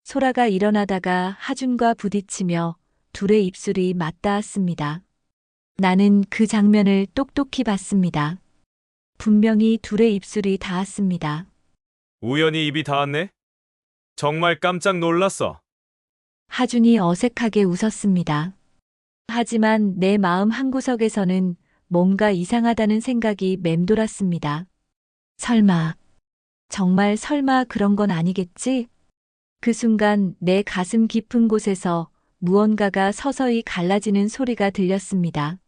소라가 일어나다가 하준과 부딪히며 둘의 입술이 맞닿았습니다. 나는 그 장면을 똑똑히 봤습니다. 분명히 둘의 입술이 닿았습니다. 우연히 입이 닿았네? 정말 깜짝 놀랐어. 하준이 어색하게 웃었습니다. 하지만 내 마음 한구석에서는 뭔가 이상하다는 생각이 맴돌았습니다. 설마, 정말 설마 그런 건 아니겠지? 그 순간 내 가슴 깊은 곳에서 무언가가 서서히 갈라지는 소리가 들렸습니다.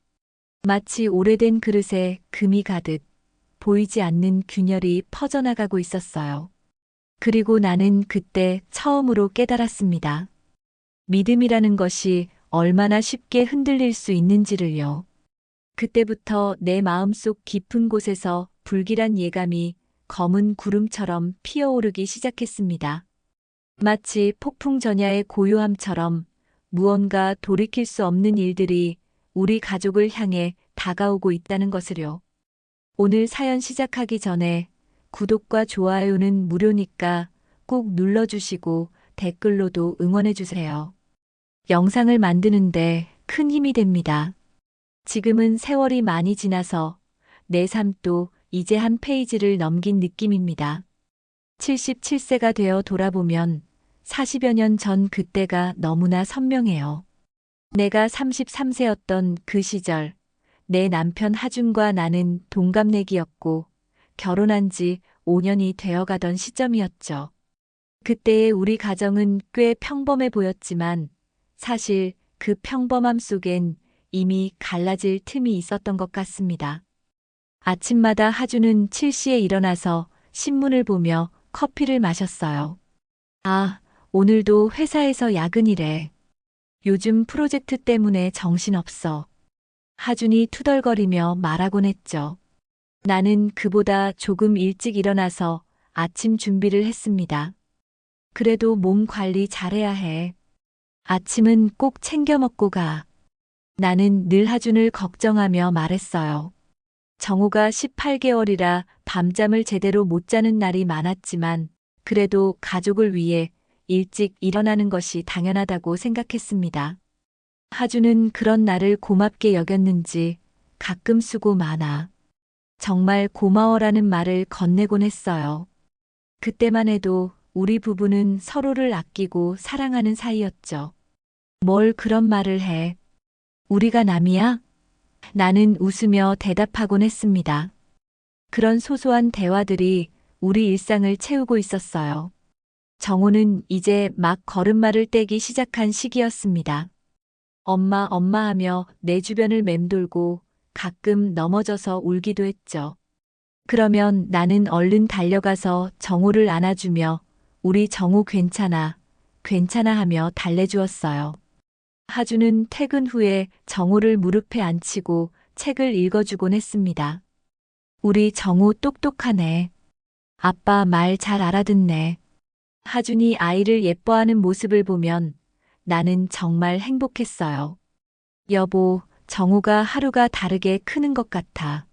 마치 오래된 그릇에 금이 가득 보이지 않는 균열이 퍼져나가고 있었어요. 그리고 나는 그때 처음으로 깨달았습니다. 믿음이라는 것이 얼마나 쉽게 흔들릴 수 있는지를요. 그때부터 내 마음속 깊은 곳에서 불길한 예감이 검은 구름처럼 피어오르기 시작했습니다. 마치 폭풍 전야의 고요함처럼 무언가 돌이킬 수 없는 일들이 우리 가족을 향해 다가오고 있다는 것을요. 오늘 사연 시작하기 전에 구독과 좋아요는 무료니까 꼭 눌러주시고 댓글로도 응원해주세요. 영상을 만드는데 큰 힘이 됩니다. 지금은 세월이 많이 지나서 내 삶도 이제 한 페이지를 넘긴 느낌입니다. 77세가 되어 돌아보면 40여 년 전 그때가 너무나 선명해요. 내가 33세였던 그 시절, 내 남편 하준과 나는 동갑내기였고 결혼한 지 5년이 되어가던 시점이었죠. 그때의 우리 가정은 꽤 평범해 보였지만 사실 그 평범함 속엔 이미 갈라질 틈이 있었던 것 같습니다. 아침마다 하준은 7시에 일어나서 신문을 보며 커피를 마셨어요. 아, 오늘도 회사에서 야근이래. 요즘 프로젝트 때문에 정신없어. 하준이 투덜거리며 말하곤 했죠. 나는 그보다 조금 일찍 일어나서 아침 준비를 했습니다. 그래도 몸 관리 잘해야 해. 아침은 꼭 챙겨 먹고 가. 나는 늘 하준을 걱정하며 말했어요. 정우가 18개월이라 밤잠을 제대로 못 자는 날이 많았지만 그래도 가족을 위해 일찍 일어나는 것이 당연하다고 생각했습니다. 하준은 그런 나를 고맙게 여겼는지 가끔 수고 많아. 정말 고마워라는 말을 건네곤 했어요. 그때만 해도 우리 부부는 서로를 아끼고 사랑하는 사이였죠. 뭘 그런 말을 해. 우리가 남이야? 나는 웃으며 대답하곤 했습니다. 그런 소소한 대화들이 우리 일상을 채우고 있었어요. 정우는 이제 막 걸음마를 떼기 시작한 시기였습니다. 엄마, 엄마 하며 내 주변을 맴돌고 가끔 넘어져서 울기도 했죠. 그러면 나는 얼른 달려가서 정우를 안아주며 우리 정우 괜찮아, 괜찮아 하며 달래주었어요. 하준은 퇴근 후에 정우를 무릎에 앉히고 책을 읽어주곤 했습니다. 우리 정우 똑똑하네. 아빠 말 잘 알아듣네. 하준이 아이를 예뻐하는 모습을 보면 나는 정말 행복했어요. 여보, 정우가 하루가 다르게 크는 것 같아.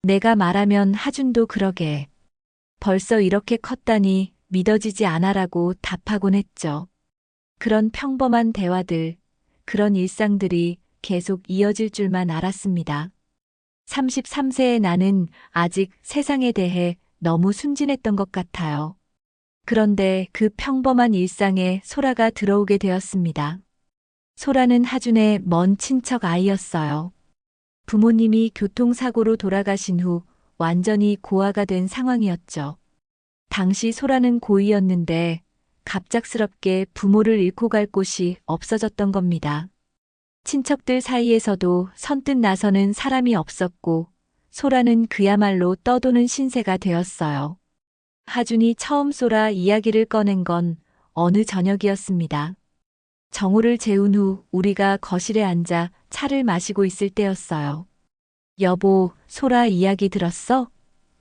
내가 말하면 하준도 그러게. 벌써 이렇게 컸다니 믿어지지 않아라고 답하곤 했죠. 그런 평범한 대화들, 그런 일상들이 계속 이어질 줄만 알았습니다. 33세의 나는 아직 세상에 대해 너무 순진했던 것 같아요. 그런데 그 평범한 일상에 소라가 들어오게 되었습니다. 소라는 하준의 먼 친척 아이였어요. 부모님이 교통사고로 돌아가신 후 완전히 고아가 된 상황이었죠. 당시 소라는 고2였는데 갑작스럽게 부모를 잃고 갈 곳이 없어졌던 겁니다. 친척들 사이에서도 선뜻 나서는 사람이 없었고 소라는 그야말로 떠도는 신세가 되었어요. 하준이 처음 소라 이야기를 꺼낸 건 어느 저녁이었습니다. 정우를 재운 후 우리가 거실에 앉아 차를 마시고 있을 때였어요. 여보, 소라 이야기 들었어?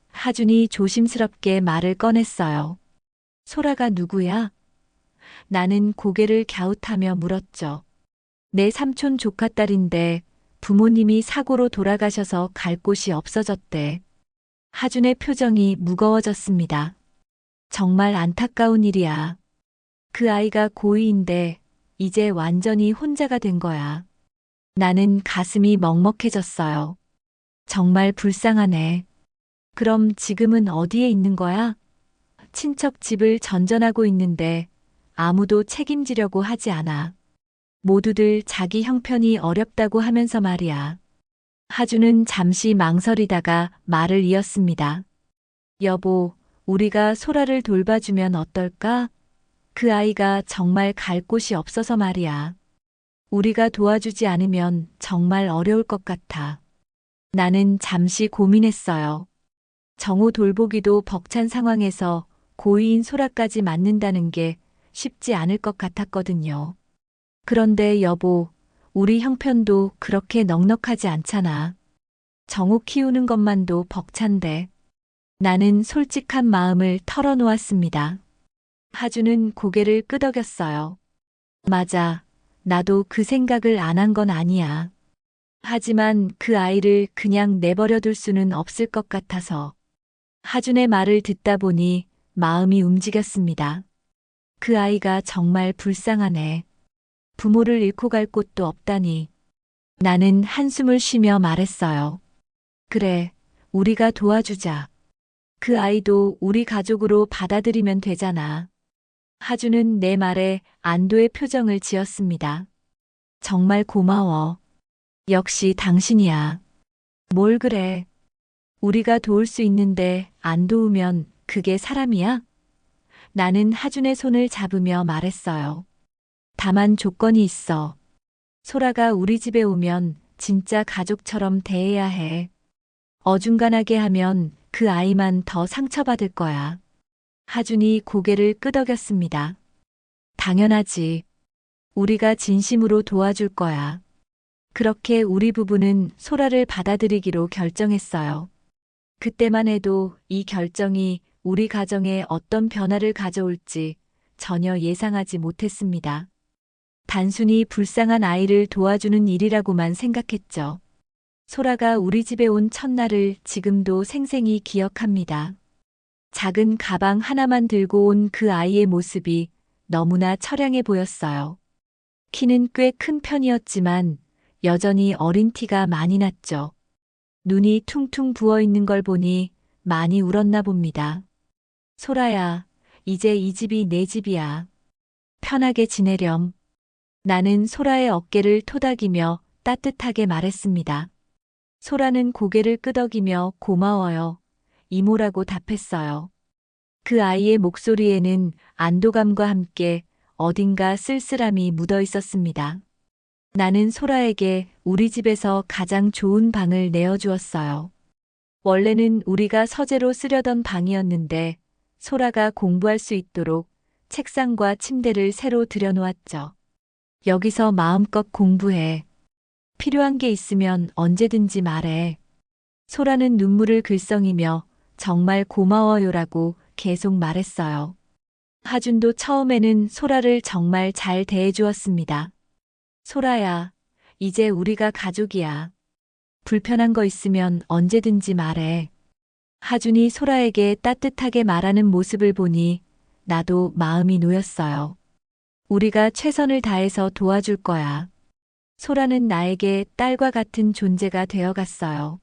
하준이 조심스럽게 말을 꺼냈어요. 소라가 누구야? 나는 고개를 갸웃하며 물었죠. 내 삼촌 조카딸인데 부모님이 사고로 돌아가셔서 갈 곳이 없어졌대. 하준의 표정이 무거워졌습니다. 정말 안타까운 일이야. 그 아이가 고2인데 이제 완전히 혼자가 된 거야. 나는 가슴이 먹먹해졌어요. 정말 불쌍하네. 그럼 지금은 어디에 있는 거야? 친척 집을 전전하고 있는데 아무도 책임지려고 하지 않아. 모두들 자기 형편이 어렵다고 하면서 말이야. 하주는 잠시 망설이다가 말을 이었습니다. 여보, 우리가 소라를 돌봐주면 어떨까? 그 아이가 정말 갈 곳이 없어서 말이야. 우리가 도와주지 않으면 정말 어려울 것 같아. 나는 잠시 고민했어요. 정우 돌보기도 벅찬 상황에서 고의인 소라까지 맡는다는 게 쉽지 않을 것 같았거든요. 그런데 여보, 우리 형편도 그렇게 넉넉하지 않잖아. 정우 키우는 것만도 벅찬데. 나는 솔직한 마음을 털어놓았습니다. 하주는 고개를 끄덕였어요. 맞아. 나도 그 생각을 안 한 건 아니야. 하지만 그 아이를 그냥 내버려 둘 수는 없을 것 같아서. 하준의 말을 듣다 보니 마음이 움직였습니다. 그 아이가 정말 불쌍하네. 부모를 잃고 갈 곳도 없다니. 나는 한숨을 쉬며 말했어요. 그래, 우리가 도와주자. 그 아이도 우리 가족으로 받아들이면 되잖아. 하주는 내 말에 안도의 표정을 지었습니다. 정말 고마워. 역시 당신이야. 뭘 그래. 우리가 도울 수 있는데 안 도우면 그게 사람이야? 나는 하준의 손을 잡으며 말했어요. 다만 조건이 있어. 소라가 우리 집에 오면 진짜 가족처럼 대해야 해. 어중간하게 하면 그 아이만 더 상처받을 거야. 하준이 고개를 끄덕였습니다. 당연하지. 우리가 진심으로 도와줄 거야. 그렇게 우리 부부는 소라를 받아들이기로 결정했어요. 그때만 해도 이 결정이 우리 가정에 어떤 변화를 가져올지 전혀 예상하지 못했습니다. 단순히 불쌍한 아이를 도와주는 일이라고만 생각했죠. 소라가 우리 집에 온 첫날을 지금도 생생히 기억합니다. 작은 가방 하나만 들고 온 그 아이의 모습이 너무나 처량해 보였어요. 키는 꽤 큰 편이었지만 여전히 어린 티가 많이 났죠. 눈이 퉁퉁 부어 있는 걸 보니 많이 울었나 봅니다. 소라야, 이제 이 집이 내 집이야. 편하게 지내렴. 나는 소라의 어깨를 토닥이며 따뜻하게 말했습니다. 소라는 고개를 끄덕이며 고마워요. 이모라고 답했어요. 그 아이의 목소리에는 안도감과 함께 어딘가 쓸쓸함이 묻어 있었습니다. 나는 소라에게 우리 집에서 가장 좋은 방을 내어주었어요. 원래는 우리가 서재로 쓰려던 방이었는데 소라가 공부할 수 있도록 책상과 침대를 새로 들여놓았죠. 여기서 마음껏 공부해. 필요한 게 있으면 언제든지 말해. 소라는 눈물을 글썽이며 정말 고마워요라고 계속 말했어요. 하준도 처음에는 소라를 정말 잘 대해주었습니다. 소라야, 이제 우리가 가족이야. 불편한 거 있으면 언제든지 말해. 하준이 소라에게 따뜻하게 말하는 모습을 보니 나도 마음이 놓였어요. 우리가 최선을 다해서 도와줄 거야. 소라는 나에게 딸과 같은 존재가 되어갔어요.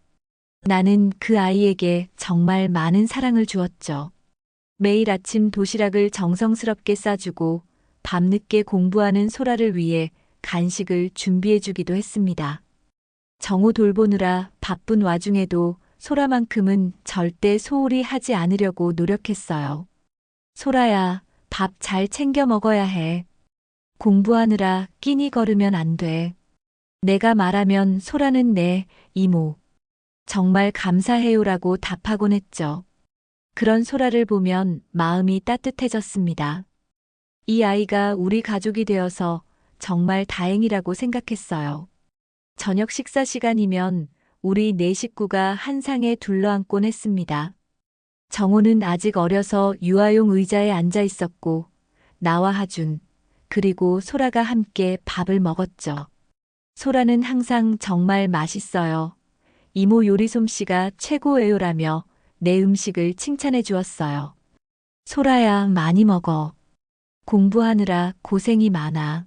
나는 그 아이에게 정말 많은 사랑을 주었죠. 매일 아침 도시락을 정성스럽게 싸주고 밤늦게 공부하는 소라를 위해 간식을 준비해주기도 했습니다. 정우 돌보느라 바쁜 와중에도 소라만큼은 절대 소홀히 하지 않으려고 노력했어요. 소라야, 밥 잘 챙겨 먹어야 해. 공부하느라 끼니 거르면 안 돼. 내가 말하면 소라는 내 이모. 정말 감사해요라고 답하곤 했죠. 그런 소라를 보면 마음이 따뜻해졌습니다. 이 아이가 우리 가족이 되어서 정말 다행이라고 생각했어요. 저녁 식사 시간이면 우리 네 식구가 한 상에 둘러앉곤 했습니다. 정호는 아직 어려서 유아용 의자에 앉아 있었고 나와 하준 그리고 소라가 함께 밥을 먹었죠. 소라는 항상 정말 맛있어요. 이모 요리 솜씨가 최고예요라며 내 음식을 칭찬해 주었어요. 소라야, 많이 먹어. 공부하느라 고생이 많아.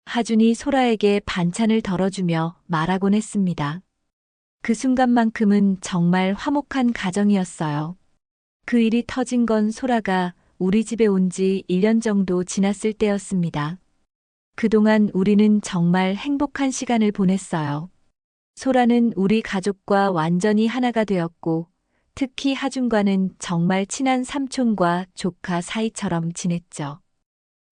하준이 소라에게 반찬을 덜어주며 말하곤 했습니다. 그 순간만큼은 정말 화목한 가정이었어요. 그 일이 터진 건 소라가 우리 집에 온 지 1년 정도 지났을 때였습니다. 그동안 우리는 정말 행복한 시간을 보냈어요. 소라는 우리 가족과 완전히 하나가 되었고, 특히 하준과는 정말 친한 삼촌과 조카 사이처럼 지냈죠.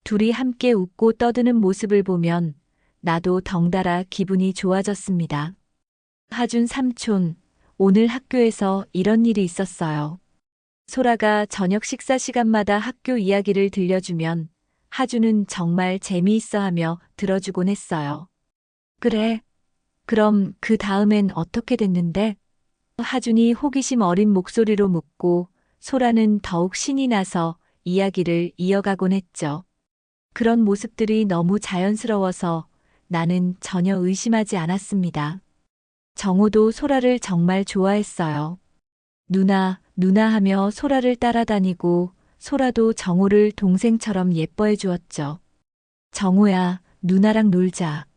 둘이 함께 웃고 떠드는 모습을 보면 나도 덩달아 기분이 좋아졌습니다. 하준 삼촌, 오늘 학교에서 이런 일이 있었어요. 소라가 저녁 식사 시간마다 학교 이야기를 들려주면 하준은 정말 재미있어 하며 들어주곤 했어요. 그래, 그럼 그 다음엔 어떻게 됐는데? 하준이 호기심 어린 목소리로 묻고 소라는 더욱 신이 나서 이야기를 이어가곤 했죠. 그런 모습들이 너무 자연스러워서 나는 전혀 의심하지 않았습니다. 정호도 소라를 정말 좋아했어요. 누나, 누나 하며 소라를 따라다니고 소라도 정호를 동생처럼 예뻐해 주었죠. 정호야, 누나랑 놀자.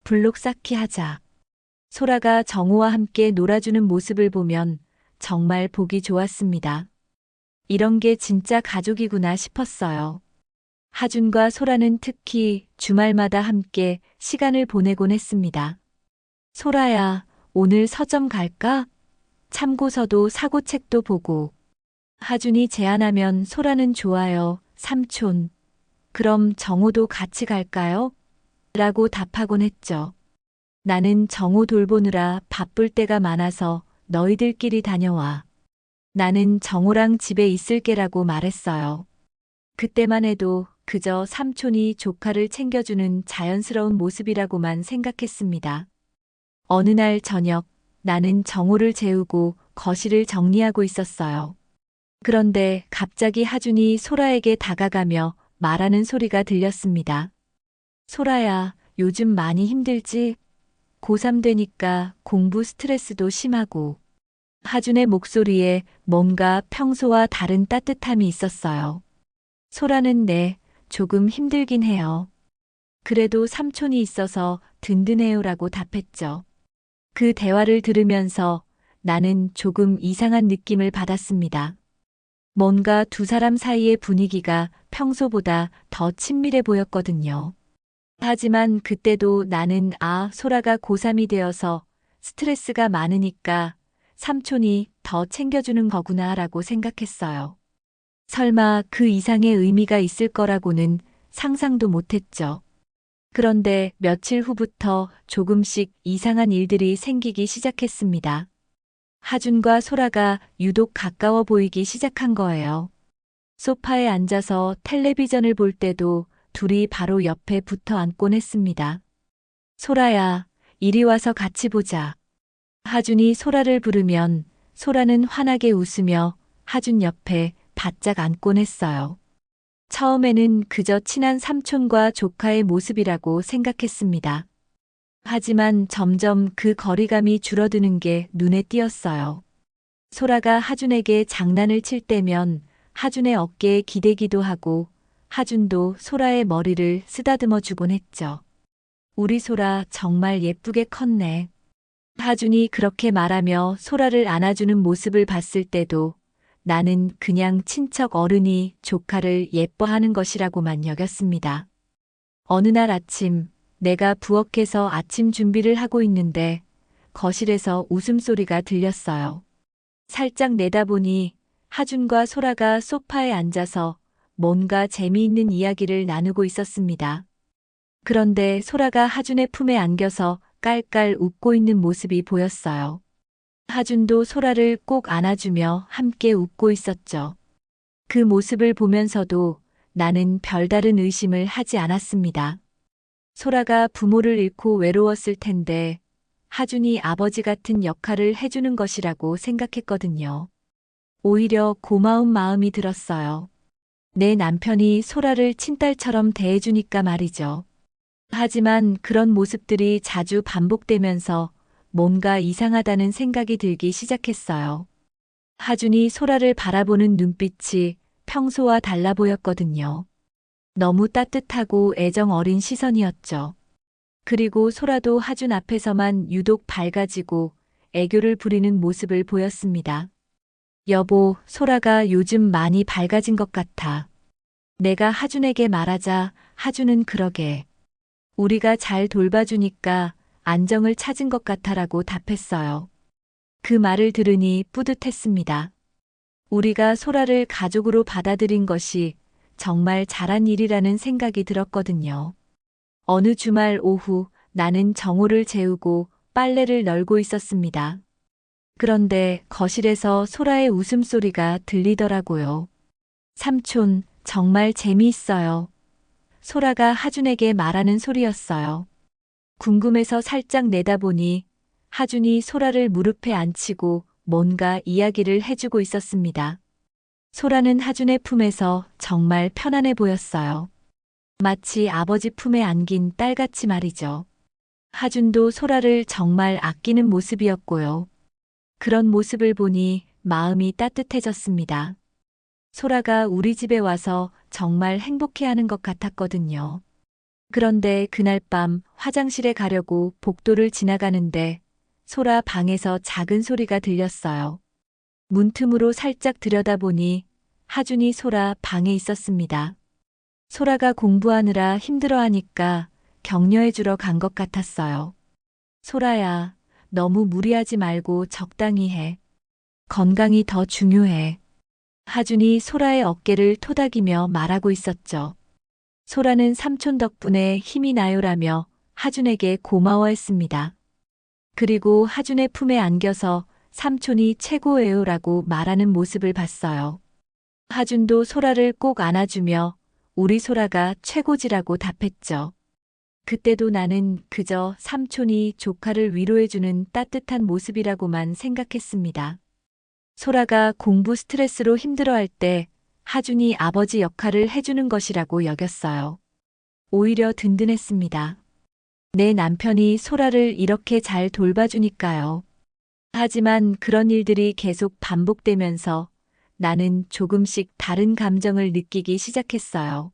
블록 쌓기 하자. 소라가 정호와 함께 놀아주는 모습을 보면 정말 보기 좋았습니다. 이런 게 진짜 가족이구나 싶었어요. 하준과 소라는 특히 주말마다 함께 시간을 보내곤 했습니다. 소라야, 오늘 서점 갈까? 참고서도 사고 책도 보고. 하준이 제안하면 소라는 좋아요, 삼촌. 그럼 정호도 같이 갈까요? 라고 답하곤 했죠. 나는 정호 돌보느라 바쁠 때가 많아서 너희들끼리 다녀와. 나는 정호랑 집에 있을게라고 말했어요. 그때만 해도 그저 삼촌이 조카를 챙겨주는 자연스러운 모습이라고만 생각했습니다. 어느 날 저녁, 나는 정호를 재우고 거실을 정리하고 있었어요. 그런데 갑자기 하준이 소라에게 다가가며 말하는 소리가 들렸습니다. 소라야, 요즘 많이 힘들지? 고3 되니까 공부 스트레스도 심하고. 하준의 목소리에 뭔가 평소와 다른 따뜻함이 있었어요. 소라는 네, 조금 힘들긴 해요. 그래도 삼촌이 있어서 든든해요라고 답했죠. 그 대화를 들으면서 나는 조금 이상한 느낌을 받았습니다. 뭔가 두 사람 사이의 분위기가 평소보다 더 친밀해 보였거든요. 하지만 그때도 나는 소라가 고3이 되어서 스트레스가 많으니까 삼촌이 더 챙겨주는 거구나 라고 생각했어요. 설마 그 이상의 의미가 있을 거라고는 상상도 못했죠. 그런데 며칠 후부터 조금씩 이상한 일들이 생기기 시작했습니다. 하준과 소라가 유독 가까워 보이기 시작한 거예요. 소파에 앉아서 텔레비전을 볼 때도 둘이 바로 옆에 붙어 앉곤 했습니다. 소라야, 이리 와서 같이 보자. 하준이 소라를 부르면 소라는 환하게 웃으며 하준 옆에 바짝 앉곤 했어요. 처음에는 그저 친한 삼촌과 조카의 모습이라고 생각했습니다. 하지만 점점 그 거리감이 줄어드는 게 눈에 띄었어요. 소라가 하준에게 장난을 칠 때면 하준의 어깨에 기대기도 하고 하준도 소라의 머리를 쓰다듬어 주곤 했죠. 우리 소라 정말 예쁘게 컸네. 하준이 그렇게 말하며 소라를 안아주는 모습을 봤을 때도 나는 그냥 친척 어른이 조카를 예뻐하는 것이라고만 여겼습니다. 어느 날 아침, 내가 부엌에서 아침 준비를 하고 있는데 거실에서 웃음소리가 들렸어요. 살짝 내다보니 하준과 소라가 소파에 앉아서 뭔가 재미있는 이야기를 나누고 있었습니다. 그런데 소라가 하준의 품에 안겨서 깔깔 웃고 있는 모습이 보였어요. 하준도 소라를 꼭 안아주며 함께 웃고 있었죠. 그 모습을 보면서도 나는 별다른 의심을 하지 않았습니다. 소라가 부모를 잃고 외로웠을 텐데 하준이 아버지 같은 역할을 해주는 것이라고 생각했거든요. 오히려 고마운 마음이 들었어요. 내 남편이 소라를 친딸처럼 대해주니까 말이죠. 하지만 그런 모습들이 자주 반복되면서 뭔가 이상하다는 생각이 들기 시작했어요. 하준이 소라를 바라보는 눈빛이 평소와 달라 보였거든요. 너무 따뜻하고 애정 어린 시선이었죠. 그리고 소라도 하준 앞에서만 유독 밝아지고 애교를 부리는 모습을 보였습니다. 여보, 소라가 요즘 많이 밝아진 것 같아. 내가 하준에게 말하자 하준은 그러게. 우리가 잘 돌봐주니까 안정을 찾은 것 같아라고 답했어요. 그 말을 들으니 뿌듯했습니다. 우리가 소라를 가족으로 받아들인 것이 정말 잘한 일이라는 생각이 들었거든요. 어느 주말 오후 나는 정호를 재우고 빨래를 널고 있었습니다. 그런데 거실에서 소라의 웃음소리가 들리더라고요. 삼촌, 정말 재미있어요. 소라가 하준에게 말하는 소리였어요. 궁금해서 살짝 내다보니 하준이 소라를 무릎에 앉히고 뭔가 이야기를 해주고 있었습니다. 소라는 하준의 품에서 정말 편안해 보였어요. 마치 아버지 품에 안긴 딸같이 말이죠. 하준도 소라를 정말 아끼는 모습이었고요. 그런 모습을 보니 마음이 따뜻해졌습니다. 소라가 우리 집에 와서 정말 행복해하는 것 같았거든요. 그런데 그날 밤 화장실에 가려고 복도를 지나가는데 소라 방에서 작은 소리가 들렸어요. 문틈으로 살짝 들여다보니 하준이 소라 방에 있었습니다. 소라가 공부하느라 힘들어하니까 격려해주러 간 것 같았어요. 소라야, 너무 무리하지 말고 적당히 해. 건강이 더 중요해. 하준이 소라의 어깨를 토닥이며 말하고 있었죠. 소라는 삼촌 덕분에 힘이 나요라며 하준에게 고마워했습니다. 그리고 하준의 품에 안겨서 삼촌이 최고예요라고 말하는 모습을 봤어요. 하준도 소라를 꼭 안아주며 우리 소라가 최고지라고 답했죠. 그때도 나는 그저 삼촌이 조카를 위로해주는 따뜻한 모습이라고만 생각했습니다. 소라가 공부 스트레스로 힘들어할 때 하준이 아버지 역할을 해주는 것이라고 여겼어요. 오히려 든든했습니다. 내 남편이 소라를 이렇게 잘 돌봐주니까요. 하지만 그런 일들이 계속 반복되면서 나는 조금씩 다른 감정을 느끼기 시작했어요.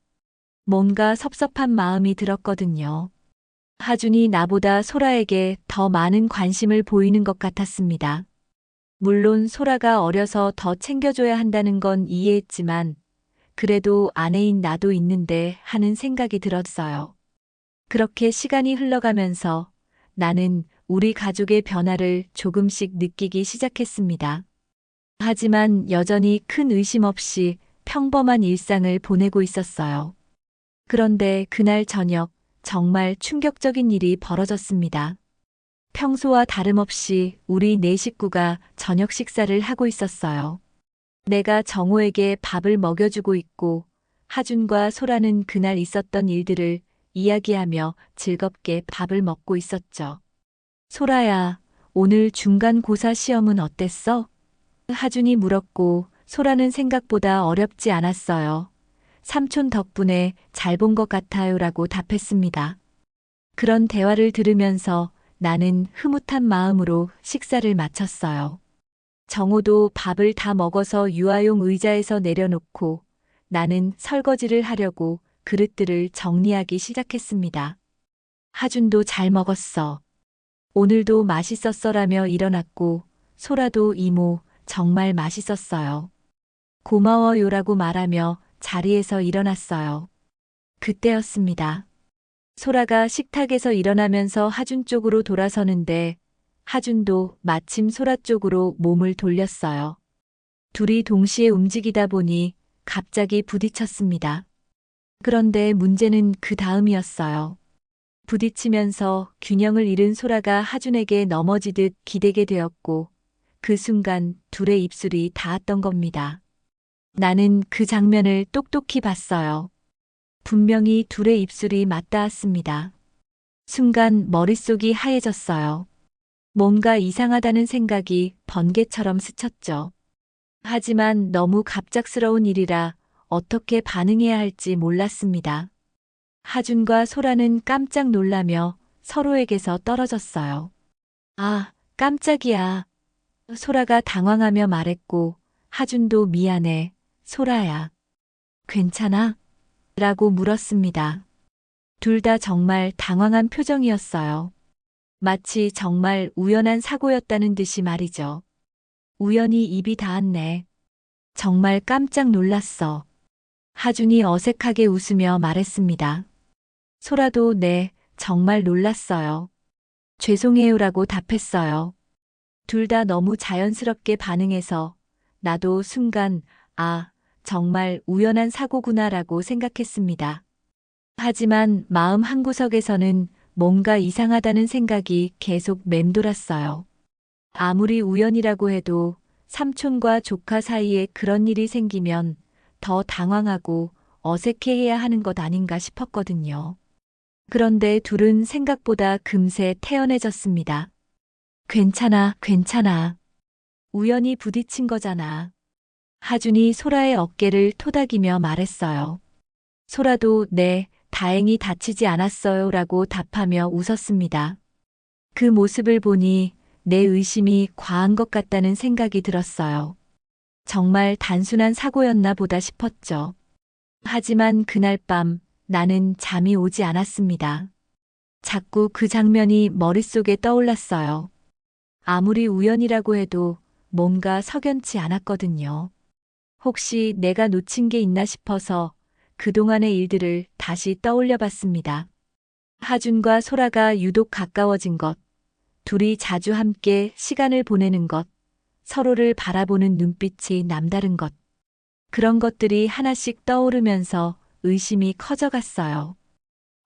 뭔가 섭섭한 마음이 들었거든요. 하준이 나보다 소라에게 더 많은 관심을 보이는 것 같았습니다. 물론 소라가 어려서 더 챙겨줘야 한다는 건 이해했지만 그래도 아내인 나도 있는데 하는 생각이 들었어요. 그렇게 시간이 흘러가면서 나는 우리 가족의 변화를 조금씩 느끼기 시작했습니다. 하지만 여전히 큰 의심 없이 평범한 일상을 보내고 있었어요. 그런데 그날 저녁 정말 충격적인 일이 벌어졌습니다. 평소와 다름없이 우리 네 식구가 저녁 식사를 하고 있었어요. 내가 정호에게 밥을 먹여주고 있고 하준과 소라는 그날 있었던 일들을 이야기하며 즐겁게 밥을 먹고 있었죠. 소라야, 오늘 중간고사 시험은 어땠어? 하준이 물었고 소라는 생각보다 어렵지 않았어요. 삼촌 덕분에 잘 본 것 같아요라고 답했습니다. 그런 대화를 들으면서 나는 흐뭇한 마음으로 식사를 마쳤어요. 정호도 밥을 다 먹어서 유아용 의자에서 내려놓고 나는 설거지를 하려고 그릇들을 정리하기 시작했습니다. 하준도 잘 먹었어. 오늘도 맛있었어라며 일어났고 소라도 이모 정말 맛있었어요. 고마워요라고 말하며 자리에서 일어났어요. 그때였습니다. 소라가 식탁에서 일어나면서 하준 쪽으로 돌아서는데 하준도 마침 소라 쪽으로 몸을 돌렸어요. 둘이 동시에 움직이다 보니 갑자기 부딪혔습니다. 그런데 문제는 그 다음이었어요. 부딪히면서 균형을 잃은 소라가 하준에게 넘어지듯 기대게 되었고 그 순간 둘의 입술이 닿았던 겁니다. 나는 그 장면을 똑똑히 봤어요. 분명히 둘의 입술이 맞닿았습니다. 순간 머릿속이 하얘졌어요. 뭔가 이상하다는 생각이 번개처럼 스쳤죠. 하지만 너무 갑작스러운 일이라 어떻게 반응해야 할지 몰랐습니다. 하준과 소라는 깜짝 놀라며 서로에게서 떨어졌어요. 아, 깜짝이야. 소라가 당황하며 말했고 하준도 미안해, 소라야. 괜찮아? 라고 물었습니다. 둘 다 정말 당황한 표정이었어요. 마치 정말 우연한 사고였다는 듯이 말이죠. 우연히 입이 닿았네. 정말 깜짝 놀랐어. 하준이 어색하게 웃으며 말했습니다. 소라도 네, 정말 놀랐어요. 죄송해요라고 답했어요. 둘 다 너무 자연스럽게 반응해서 나도 순간 아, 정말 우연한 사고구나라고 생각했습니다. 하지만 마음 한구석에서는 뭔가 이상하다는 생각이 계속 맴돌았어요. 아무리 우연이라고 해도 삼촌과 조카 사이에 그런 일이 생기면 더 당황하고 어색해해야 하는 것 아닌가 싶었거든요. 그런데 둘은 생각보다 금세 태연해졌습니다. 괜찮아, 괜찮아. 우연히 부딪힌 거잖아. 하준이 소라의 어깨를 토닥이며 말했어요. 소라도 네, 다행히 다치지 않았어요 라고 답하며 웃었습니다. 그 모습을 보니 내 의심이 과한 것 같다는 생각이 들었어요. 정말 단순한 사고였나 보다 싶었죠. 하지만 그날 밤 나는 잠이 오지 않았습니다. 자꾸 그 장면이 머릿속에 떠올랐어요. 아무리 우연이라고 해도 뭔가 석연치 않았거든요. 혹시 내가 놓친 게 있나 싶어서 그동안의 일들을 다시 떠올려 봤습니다. 하준과 소라가 유독 가까워진 것, 둘이 자주 함께 시간을 보내는 것, 서로를 바라보는 눈빛이 남다른 것. 그런 것들이 하나씩 떠오르면서 의심이 커져갔어요.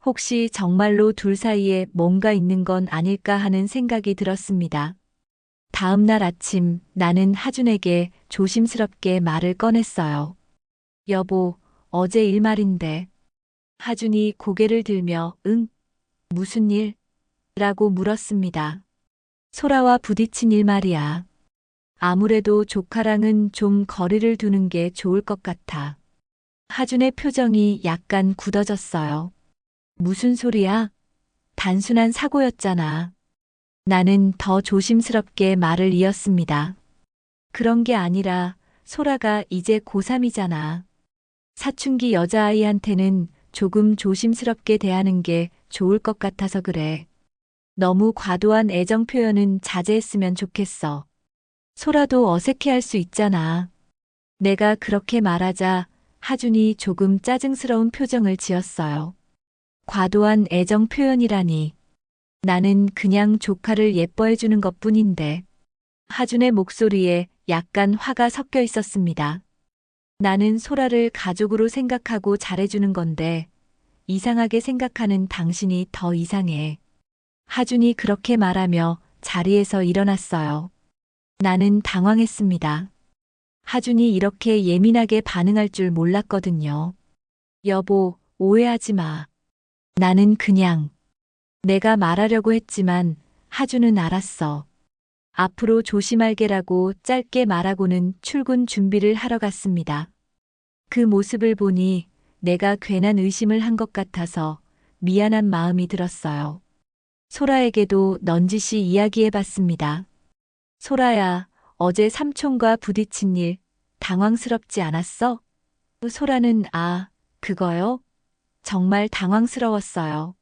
혹시 정말로 둘 사이에 뭔가 있는 건 아닐까 하는 생각이 들었습니다. 다음 날 아침 나는 하준에게 조심스럽게 말을 꺼냈어요. 여보, 어제 일 말인데. 하준이 고개를 들며 응? 무슨 일? 라고 물었습니다. 소라와 부딪힌 일 말이야. 아무래도 조카랑은 좀 거리를 두는 게 좋을 것 같아. 하준의 표정이 약간 굳어졌어요. 무슨 소리야? 단순한 사고였잖아. 나는 더 조심스럽게 말을 이었습니다. 그런 게 아니라 소라가 이제 고3이잖아. 사춘기 여자아이한테는 조금 조심스럽게 대하는 게 좋을 것 같아서 그래. 너무 과도한 애정 표현은 자제했으면 좋겠어. 소라도 어색해할 수 있잖아. 내가 그렇게 말하자 하준이 조금 짜증스러운 표정을 지었어요. 과도한 애정 표현이라니. 나는 그냥 조카를 예뻐해주는 것뿐인데. 하준의 목소리에 약간 화가 섞여 있었습니다. 나는 소라를 가족으로 생각하고 잘해주는 건데 이상하게 생각하는 당신이 더 이상해. 하준이 그렇게 말하며 자리에서 일어났어요. 나는 당황했습니다. 하준이 이렇게 예민하게 반응할 줄 몰랐거든요. 여보, 오해하지 마. 나는 그냥 내가 말하려고 했지만 하준은 알았어. 앞으로 조심할게라고 짧게 말하고는 출근 준비를 하러 갔습니다. 그 모습을 보니 내가 괜한 의심을 한 것 같아서 미안한 마음이 들었어요. 소라에게도 넌지시 이야기해 봤습니다. 소라야, 어제 삼촌과 부딪힌 일 당황스럽지 않았어? 소라는 그거요? 정말 당황스러웠어요.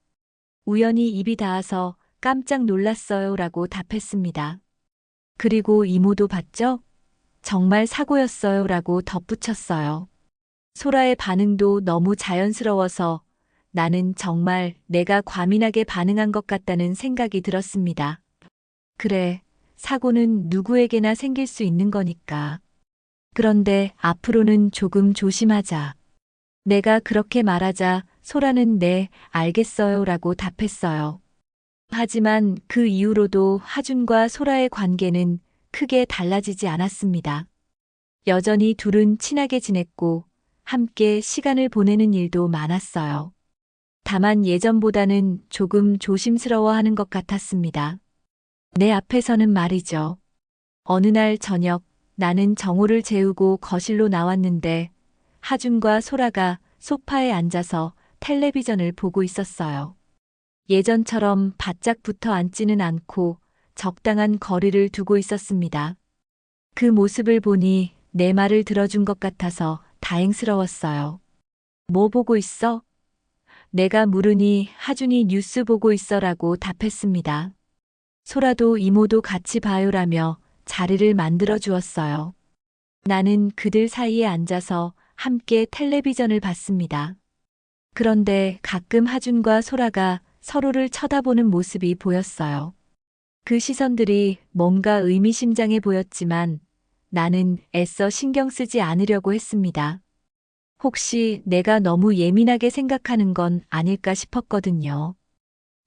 우연히 입이 닿아서 깜짝 놀랐어요 라고 답했습니다. 그리고 이모도 봤죠? 정말 사고였어요 라고 덧붙였어요. 소라의 반응도 너무 자연스러워서 나는 정말 내가 과민하게 반응한 것 같다는 생각이 들었습니다. 그래, 사고는 누구에게나 생길 수 있는 거니까. 그런데 앞으로는 조금 조심하자. 내가 그렇게 말하자 소라는 네, 알겠어요 라고 답했어요. 하지만 그 이후로도 하준과 소라의 관계는 크게 달라지지 않았습니다. 여전히 둘은 친하게 지냈고 함께 시간을 보내는 일도 많았어요. 다만 예전보다는 조금 조심스러워하는 것 같았습니다. 내 앞에서는 말이죠. 어느 날 저녁 나는 정호를 재우고 거실로 나왔는데 하준과 소라가 소파에 앉아서 텔레비전을 보고 있었어요. 예전처럼 바짝 붙어 앉지는 않고 적당한 거리를 두고 있었습니다. 그 모습을 보니 내 말을 들어준 것 같아서 다행스러웠어요. 뭐 보고 있어? 내가 물으니 하준이 뉴스 보고 있어라고 답했습니다. 소라도 이모도 같이 봐요라며 자리를 만들어 주었어요. 나는 그들 사이에 앉아서 함께 텔레비전을 봤습니다. 그런데 가끔 하준과 소라가 서로를 쳐다보는 모습이 보였어요. 그 시선들이 뭔가 의미심장해 보였지만 나는 애써 신경 쓰지 않으려고 했습니다. 혹시 내가 너무 예민하게 생각하는 건 아닐까 싶었거든요.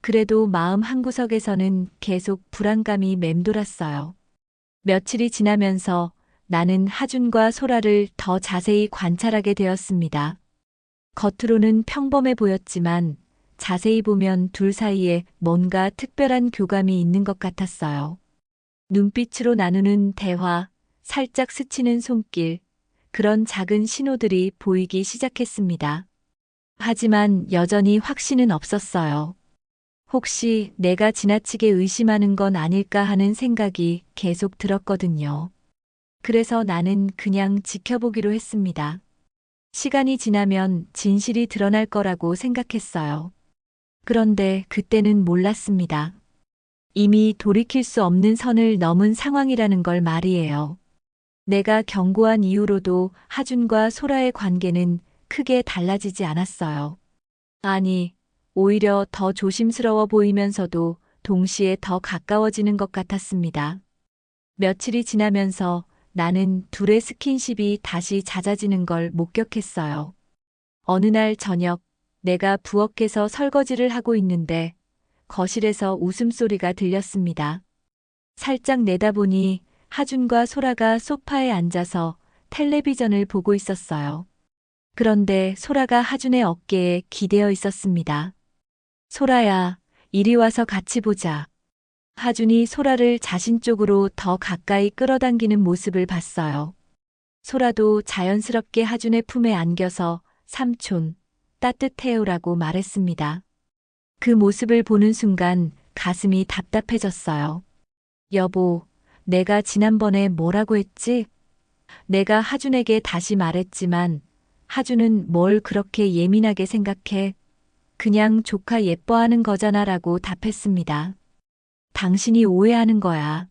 그래도 마음 한구석에서는 계속 불안감이 맴돌았어요. 며칠이 지나면서 나는 하준과 소라를 더 자세히 관찰하게 되었습니다. 겉으로는 평범해 보였지만 자세히 보면 둘 사이에 뭔가 특별한 교감이 있는 것 같았어요. 눈빛으로 나누는 대화, 살짝 스치는 손길, 그런 작은 신호들이 보이기 시작했습니다. 하지만 여전히 확신은 없었어요. 혹시 내가 지나치게 의심하는 건 아닐까 하는 생각이 계속 들었거든요. 그래서 나는 그냥 지켜보기로 했습니다. 시간이 지나면 진실이 드러날 거라고 생각했어요. 그런데 그때는 몰랐습니다. 이미 돌이킬 수 없는 선을 넘은 상황이라는 걸 말이에요. 내가 경고한 이후로도 하준과 소라의 관계는 크게 달라지지 않았어요. 아니, 오히려 더 조심스러워 보이면서도 동시에 더 가까워지는 것 같았습니다. 며칠이 지나면서 나는 둘의 스킨십이 다시 잦아지는 걸 목격했어요. 어느 날 저녁, 내가 부엌에서 설거지를 하고 있는데 거실에서 웃음소리가 들렸습니다. 살짝 내다보니 하준과 소라가 소파에 앉아서 텔레비전을 보고 있었어요. 그런데 소라가 하준의 어깨에 기대어 있었습니다. 소라야, 이리 와서 같이 보자. 하준이 소라를 자신 쪽으로 더 가까이 끌어당기는 모습을 봤어요. 소라도 자연스럽게 하준의 품에 안겨서 삼촌, 따뜻해요라고 말했습니다. 그 모습을 보는 순간 가슴이 답답해졌어요. 여보, 내가 지난번에 뭐라고 했지? 내가 하준에게 다시 말했지만 하준은 뭘 그렇게 예민하게 생각해? 그냥 조카 예뻐하는 거잖아라고 답했습니다. 당신이 오해하는 거야.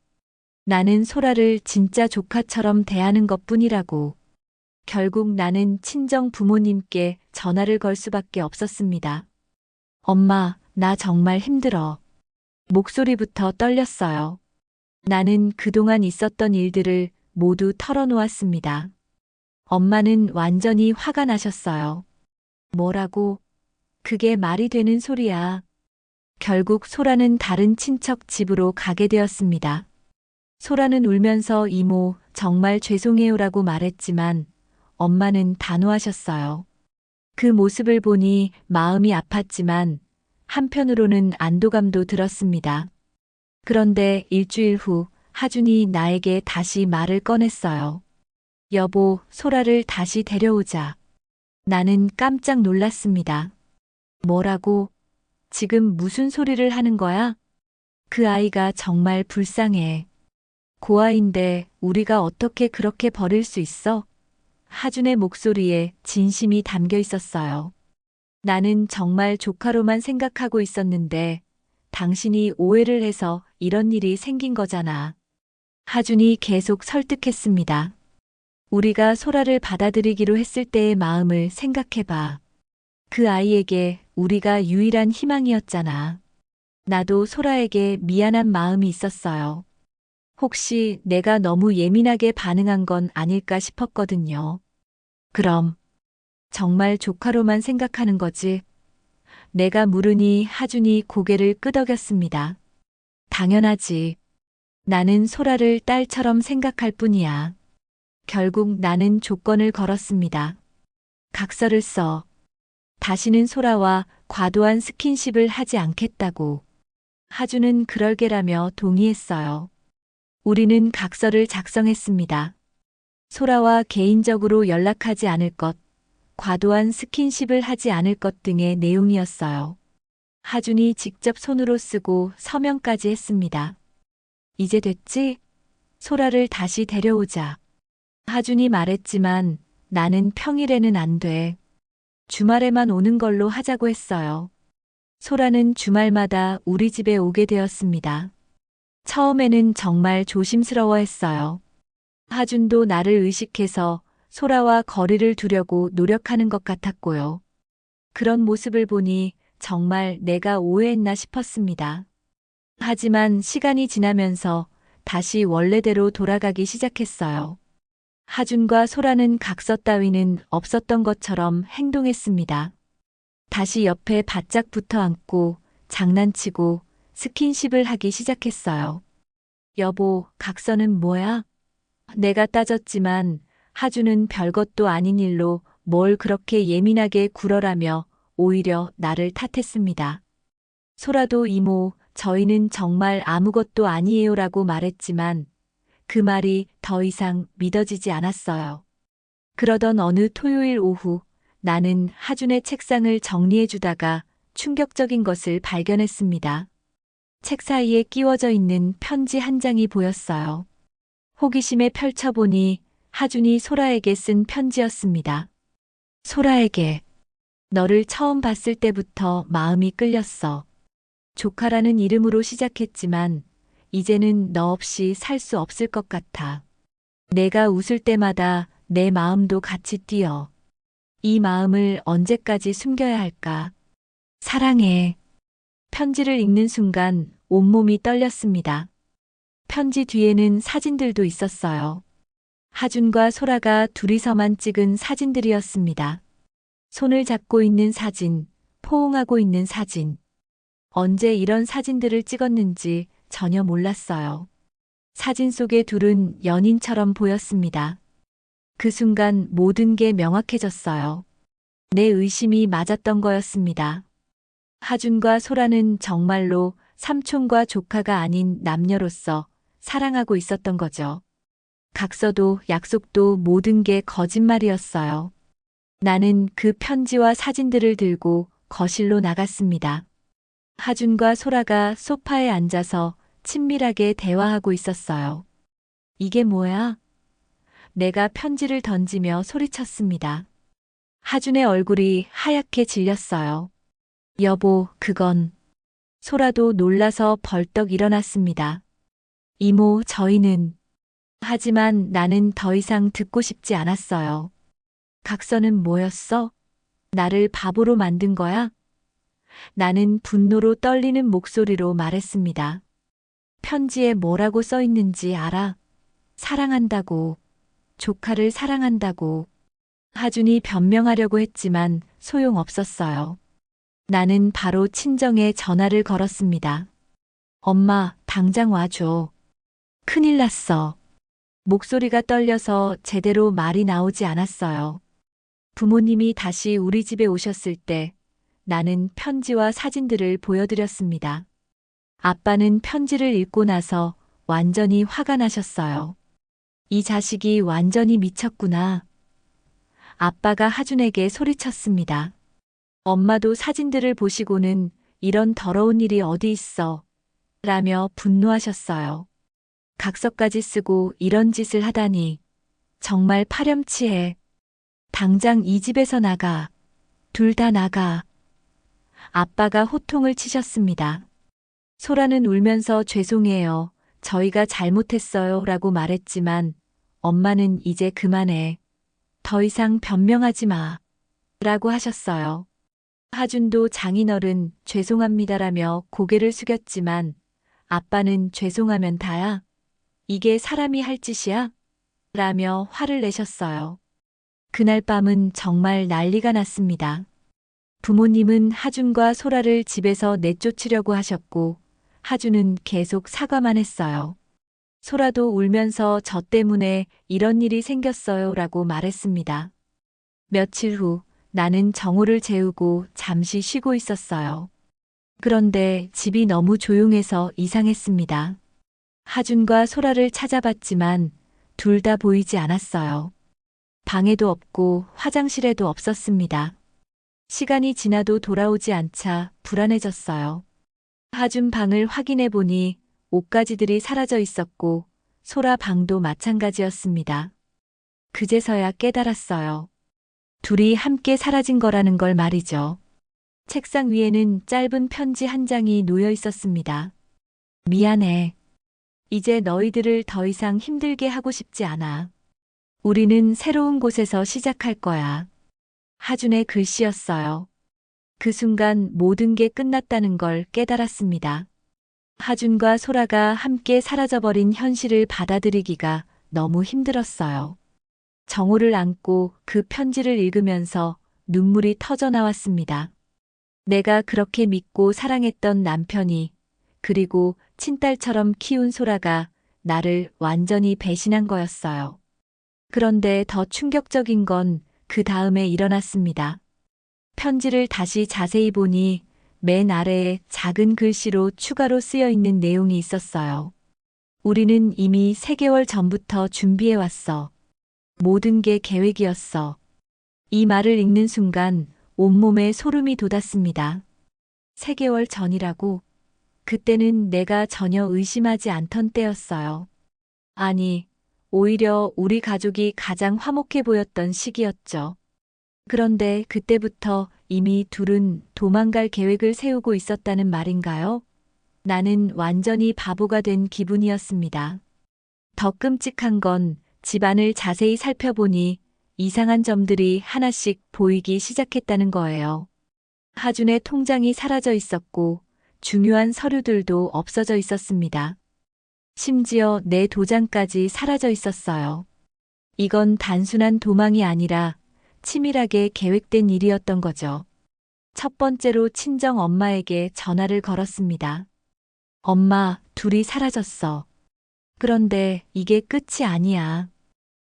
나는 소라를 진짜 조카처럼 대하는 것뿐이라고. 결국 나는 친정 부모님께 전화를 걸 수밖에 없었습니다. 엄마, 나 정말 힘들어. 목소리부터 떨렸어요. 나는 그동안 있었던 일들을 모두 털어놓았습니다. 엄마는 완전히 화가 나셨어요. 뭐라고? 그게 말이 되는 소리야. 결국 소라는 다른 친척 집으로 가게 되었습니다. 소라는 울면서 이모, 정말 죄송해요라고 말했지만 엄마는 단호하셨어요. 그 모습을 보니 마음이 아팠지만 한편으로는 안도감도 들었습니다. 그런데 일주일 후 하준이 나에게 다시 말을 꺼냈어요. 여보, 소라를 다시 데려오자. 나는 깜짝 놀랐습니다. 뭐라고? 지금 무슨 소리를 하는 거야? 그 아이가 정말 불쌍해. 고아인데 우리가 어떻게 그렇게 버릴 수 있어? 하준의 목소리에 진심이 담겨 있었어요. 나는 정말 조카로만 생각하고 있었는데 당신이 오해를 해서 이런 일이 생긴 거잖아. 하준이 계속 설득했습니다. 우리가 소라를 받아들이기로 했을 때의 마음을 생각해봐. 그 아이에게 우리가 유일한 희망이었잖아. 나도 소라에게 미안한 마음이 있었어요. 혹시 내가 너무 예민하게 반응한 건 아닐까 싶었거든요. 그럼 정말 조카로만 생각하는 거지? 내가 물으니 하준이 고개를 끄덕였습니다. 당연하지. 나는 소라를 딸처럼 생각할 뿐이야. 결국 나는 조건을 걸었습니다. 각서를 써. 다시는 소라와 과도한 스킨십을 하지 않겠다고. 하준은 그럴게라며 동의했어요. 우리는 각서를 작성했습니다. 소라와 개인적으로 연락하지 않을 것, 과도한 스킨십을 하지 않을 것 등의 내용이었어요. 하준이 직접 손으로 쓰고 서명까지 했습니다. 이제 됐지? 소라를 다시 데려오자. 하준이 말했지만 나는 평일에는 안 돼. 주말에만 오는 걸로 하자고 했어요. 소라는 주말마다 우리 집에 오게 되었습니다. 처음에는 정말 조심스러워했어요. 하준도 나를 의식해서 소라와 거리를 두려고 노력하는 것 같았고요. 그런 모습을 보니 정말 내가 오해했나 싶었습니다. 하지만 시간이 지나면서 다시 원래대로 돌아가기 시작했어요. 하준과 소라는 각서 따위는 없었던 것처럼 행동했습니다. 다시 옆에 바짝 붙어 앉고 장난치고 스킨십을 하기 시작했어요. 여보, 각서는 뭐야? 내가 따졌지만 하준은 별것도 아닌 일로 뭘 그렇게 예민하게 굴어라며 오히려 나를 탓했습니다. 소라도 이모, 저희는 정말 아무것도 아니에요라고 말했지만 그 말이 더 이상 믿어지지 않았어요. 그러던 어느 토요일 오후 나는 하준의 책상을 정리해 주다가 충격적인 것을 발견했습니다. 책 사이에 끼워져 있는 편지 한 장이 보였어요. 호기심에 펼쳐보니 하준이 소라에게 쓴 편지였습니다. 소라에게. 너를 처음 봤을 때부터 마음이 끌렸어. 조카라는 이름으로 시작했지만 이제는 너 없이 살 수 없을 것 같아. 내가 웃을 때마다 내 마음도 같이 뛰어. 이 마음을 언제까지 숨겨야 할까? 사랑해. 편지를 읽는 순간 온몸이 떨렸습니다. 편지 뒤에는 사진들도 있었어요. 하준과 소라가 둘이서만 찍은 사진들이었습니다. 손을 잡고 있는 사진, 포옹하고 있는 사진. 언제 이런 사진들을 찍었는지 전혀 몰랐어요. 사진 속의 둘은 연인처럼 보였습니다. 그 순간 모든 게 명확해졌어요. 내 의심이 맞았던 거였습니다. 하준과 소라는 정말로 삼촌과 조카가 아닌 남녀로서 사랑하고 있었던 거죠. 각서도 약속도 모든 게 거짓말이었어요. 나는 그 편지와 사진들을 들고 거실로 나갔습니다. 하준과 소라가 소파에 앉아서 친밀하게 대화하고 있었어요. 이게 뭐야? 내가 편지를 던지며 소리쳤습니다. 하준의 얼굴이 하얗게 질렸어요. 여보, 그건. 소라도 놀라서 벌떡 일어났습니다. 이모, 저희는. 하지만 나는 더 이상 듣고 싶지 않았어요. 각서는 뭐였어? 나를 바보로 만든 거야? 나는 분노로 떨리는 목소리로 말했습니다. 편지에 뭐라고 써 있는지 알아? 사랑한다고. 조카를 사랑한다고. 하준이 변명하려고 했지만 소용없었어요. 나는 바로 친정에 전화를 걸었습니다. 엄마, 당장 와줘. 큰일 났어. 목소리가 떨려서 제대로 말이 나오지 않았어요. 부모님이 다시 우리 집에 오셨을 때 나는 편지와 사진들을 보여드렸습니다. 아빠는 편지를 읽고 나서 완전히 화가 나셨어요. 이 자식이 완전히 미쳤구나. 아빠가 하준에게 소리쳤습니다. 엄마도 사진들을 보시고는 이런 더러운 일이 어디 있어? 라며 분노하셨어요. 각서까지 쓰고 이런 짓을 하다니. 정말 파렴치해. 당장 이 집에서 나가. 둘 다 나가. 아빠가 호통을 치셨습니다. 소라는 울면서 죄송해요. 저희가 잘못했어요. 라고 말했지만 엄마는 이제 그만해. 더 이상 변명하지 마. 라고 하셨어요. 하준도 장인어른 죄송합니다라며 고개를 숙였지만 아빠는 죄송하면 다야? 이게 사람이 할 짓이야? 라며 화를 내셨어요. 그날 밤은 정말 난리가 났습니다. 부모님은 하준과 소라를 집에서 내쫓으려고 하셨고 하준은 계속 사과만 했어요. 소라도 울면서 저 때문에 이런 일이 생겼어요 라고 말했습니다. 며칠 후 나는 정호를 재우고 잠시 쉬고 있었어요. 그런데 집이 너무 조용해서 이상했습니다. 하준과 소라를 찾아봤지만 둘 다 보이지 않았어요. 방에도 없고 화장실에도 없었습니다. 시간이 지나도 돌아오지 않자 불안해졌어요. 하준 방을 확인해 보니 옷가지들이 사라져 있었고 소라 방도 마찬가지였습니다. 그제서야 깨달았어요. 둘이 함께 사라진 거라는 걸 말이죠. 책상 위에는 짧은 편지 한 장이 놓여 있었습니다. 미안해. 이제 너희들을 더 이상 힘들게 하고 싶지 않아. 우리는 새로운 곳에서 시작할 거야. 하준의 글씨였어요. 그 순간 모든 게 끝났다는 걸 깨달았습니다. 하준과 소라가 함께 사라져버린 현실을 받아들이기가 너무 힘들었어요. 정호를 안고 그 편지를 읽으면서 눈물이 터져 나왔습니다. 내가 그렇게 믿고 사랑했던 남편이, 그리고 친딸처럼 키운 소라가 나를 완전히 배신한 거였어요. 그런데 더 충격적인 건 그 다음에 일어났습니다. 편지를 다시 자세히 보니 맨 아래에 작은 글씨로 추가로 쓰여 있는 내용이 있었어요. 우리는 이미 3개월 전부터 준비해 왔어. 모든 게 계획이었어. 이 말을 읽는 순간 온몸에 소름이 돋았습니다. 3개월 전이라고? 그때는 내가 전혀 의심하지 않던 때였어요. 아니, 오히려 우리 가족이 가장 화목해 보였던 시기였죠. 그런데 그때부터 이미 둘은 도망갈 계획을 세우고 있었다는 말인가요? 나는 완전히 바보가 된 기분이었습니다. 더 끔찍한 건 집안을 자세히 살펴보니 이상한 점들이 하나씩 보이기 시작했다는 거예요. 하준의 통장이 사라져 있었고 중요한 서류들도 없어져 있었습니다. 심지어 내 도장까지 사라져 있었어요. 이건 단순한 도망이 아니라 치밀하게 계획된 일이었던 거죠. 첫 번째로 친정 엄마에게 전화를 걸었습니다. 엄마, 둘이 사라졌어. 그런데 이게 끝이 아니야.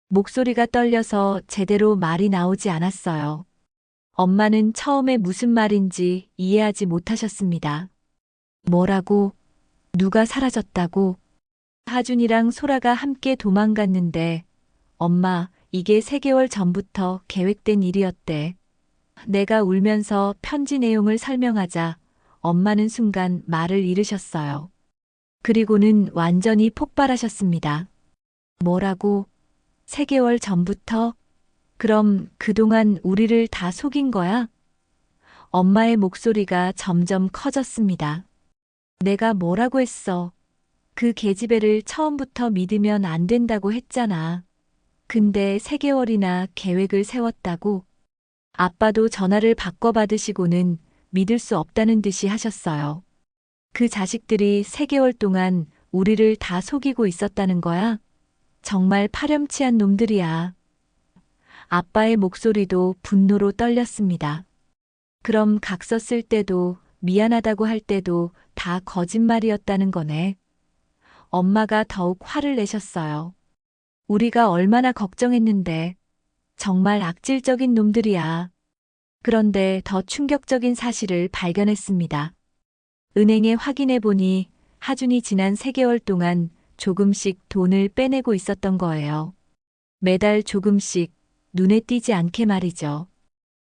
목소리가 떨려서 제대로 말이 나오지 않았어요. 엄마는 처음에 무슨 말인지 이해하지 못하셨습니다. 뭐라고? 누가 사라졌다고? 하준이랑 소라가 함께 도망갔는데, 엄마, 이게 3개월 전부터 계획된 일이었대. 내가 울면서 편지 내용을 설명하자 엄마는 순간 말을 잃으셨어요. 그리고는 완전히 폭발하셨습니다. 뭐라고? 3개월 전부터? 그럼 그동안 우리를 다 속인 거야? 엄마의 목소리가 점점 커졌습니다. 내가 뭐라고 했어? 그 계집애를 처음부터 믿으면 안 된다고 했잖아. 근데 3개월이나 계획을 세웠다고? 아빠도 전화를 바꿔받으시고는 믿을 수 없다는 듯이 하셨어요. 그 자식들이 3개월 동안 우리를 다 속이고 있었다는 거야? 정말 파렴치한 놈들이야. 아빠의 목소리도 분노로 떨렸습니다. 그럼 각서 쓸 때도 미안하다고 할 때도 다 거짓말이었다는 거네. 엄마가 더욱 화를 내셨어요. 우리가 얼마나 걱정했는데 정말 악질적인 놈들이야. 그런데 더 충격적인 사실을 발견했습니다. 은행에 확인해 보니 하준이 지난 3개월 동안 조금씩 돈을 빼내고 있었던 거예요. 매달 조금씩 눈에 띄지 않게 말이죠.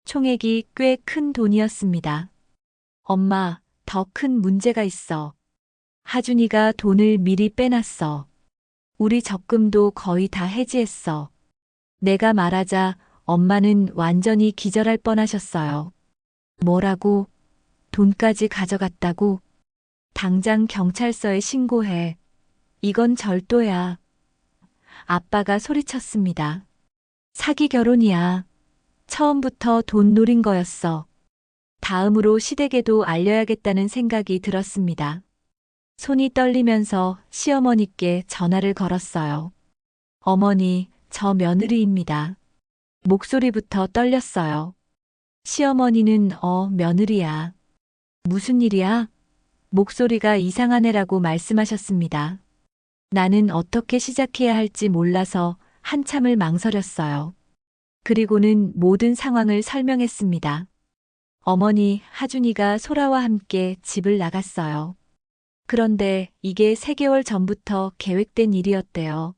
총액이 꽤 큰 돈이었습니다. 엄마, 더 큰 문제가 있어. 하준이가 돈을 미리 빼놨어. 우리 적금도 거의 다 해지했어. 내가 말하자 엄마는 완전히 기절할 뻔하셨어요. 뭐라고? 돈까지 가져갔다고? 당장 경찰서에 신고해. 이건 절도야. 아빠가 소리쳤습니다. 사기 결혼이야. 처음부터 돈 노린 거였어. 다음으로 시댁에도 알려야겠다는 생각이 들었습니다. 손이 떨리면서 시어머니께 전화를 걸었어요. 어머니, 저 며느리입니다. 목소리부터 떨렸어요. 시어머니는 며느리야. 무슨 일이야? 목소리가 이상한 애라고 말씀하셨습니다. 나는 어떻게 시작해야 할지 몰라서 한참을 망설였어요. 그리고는 모든 상황을 설명했습니다. 어머니, 하준이가 소라와 함께 집을 나갔어요. 그런데 이게 3개월 전부터 계획된 일이었대요.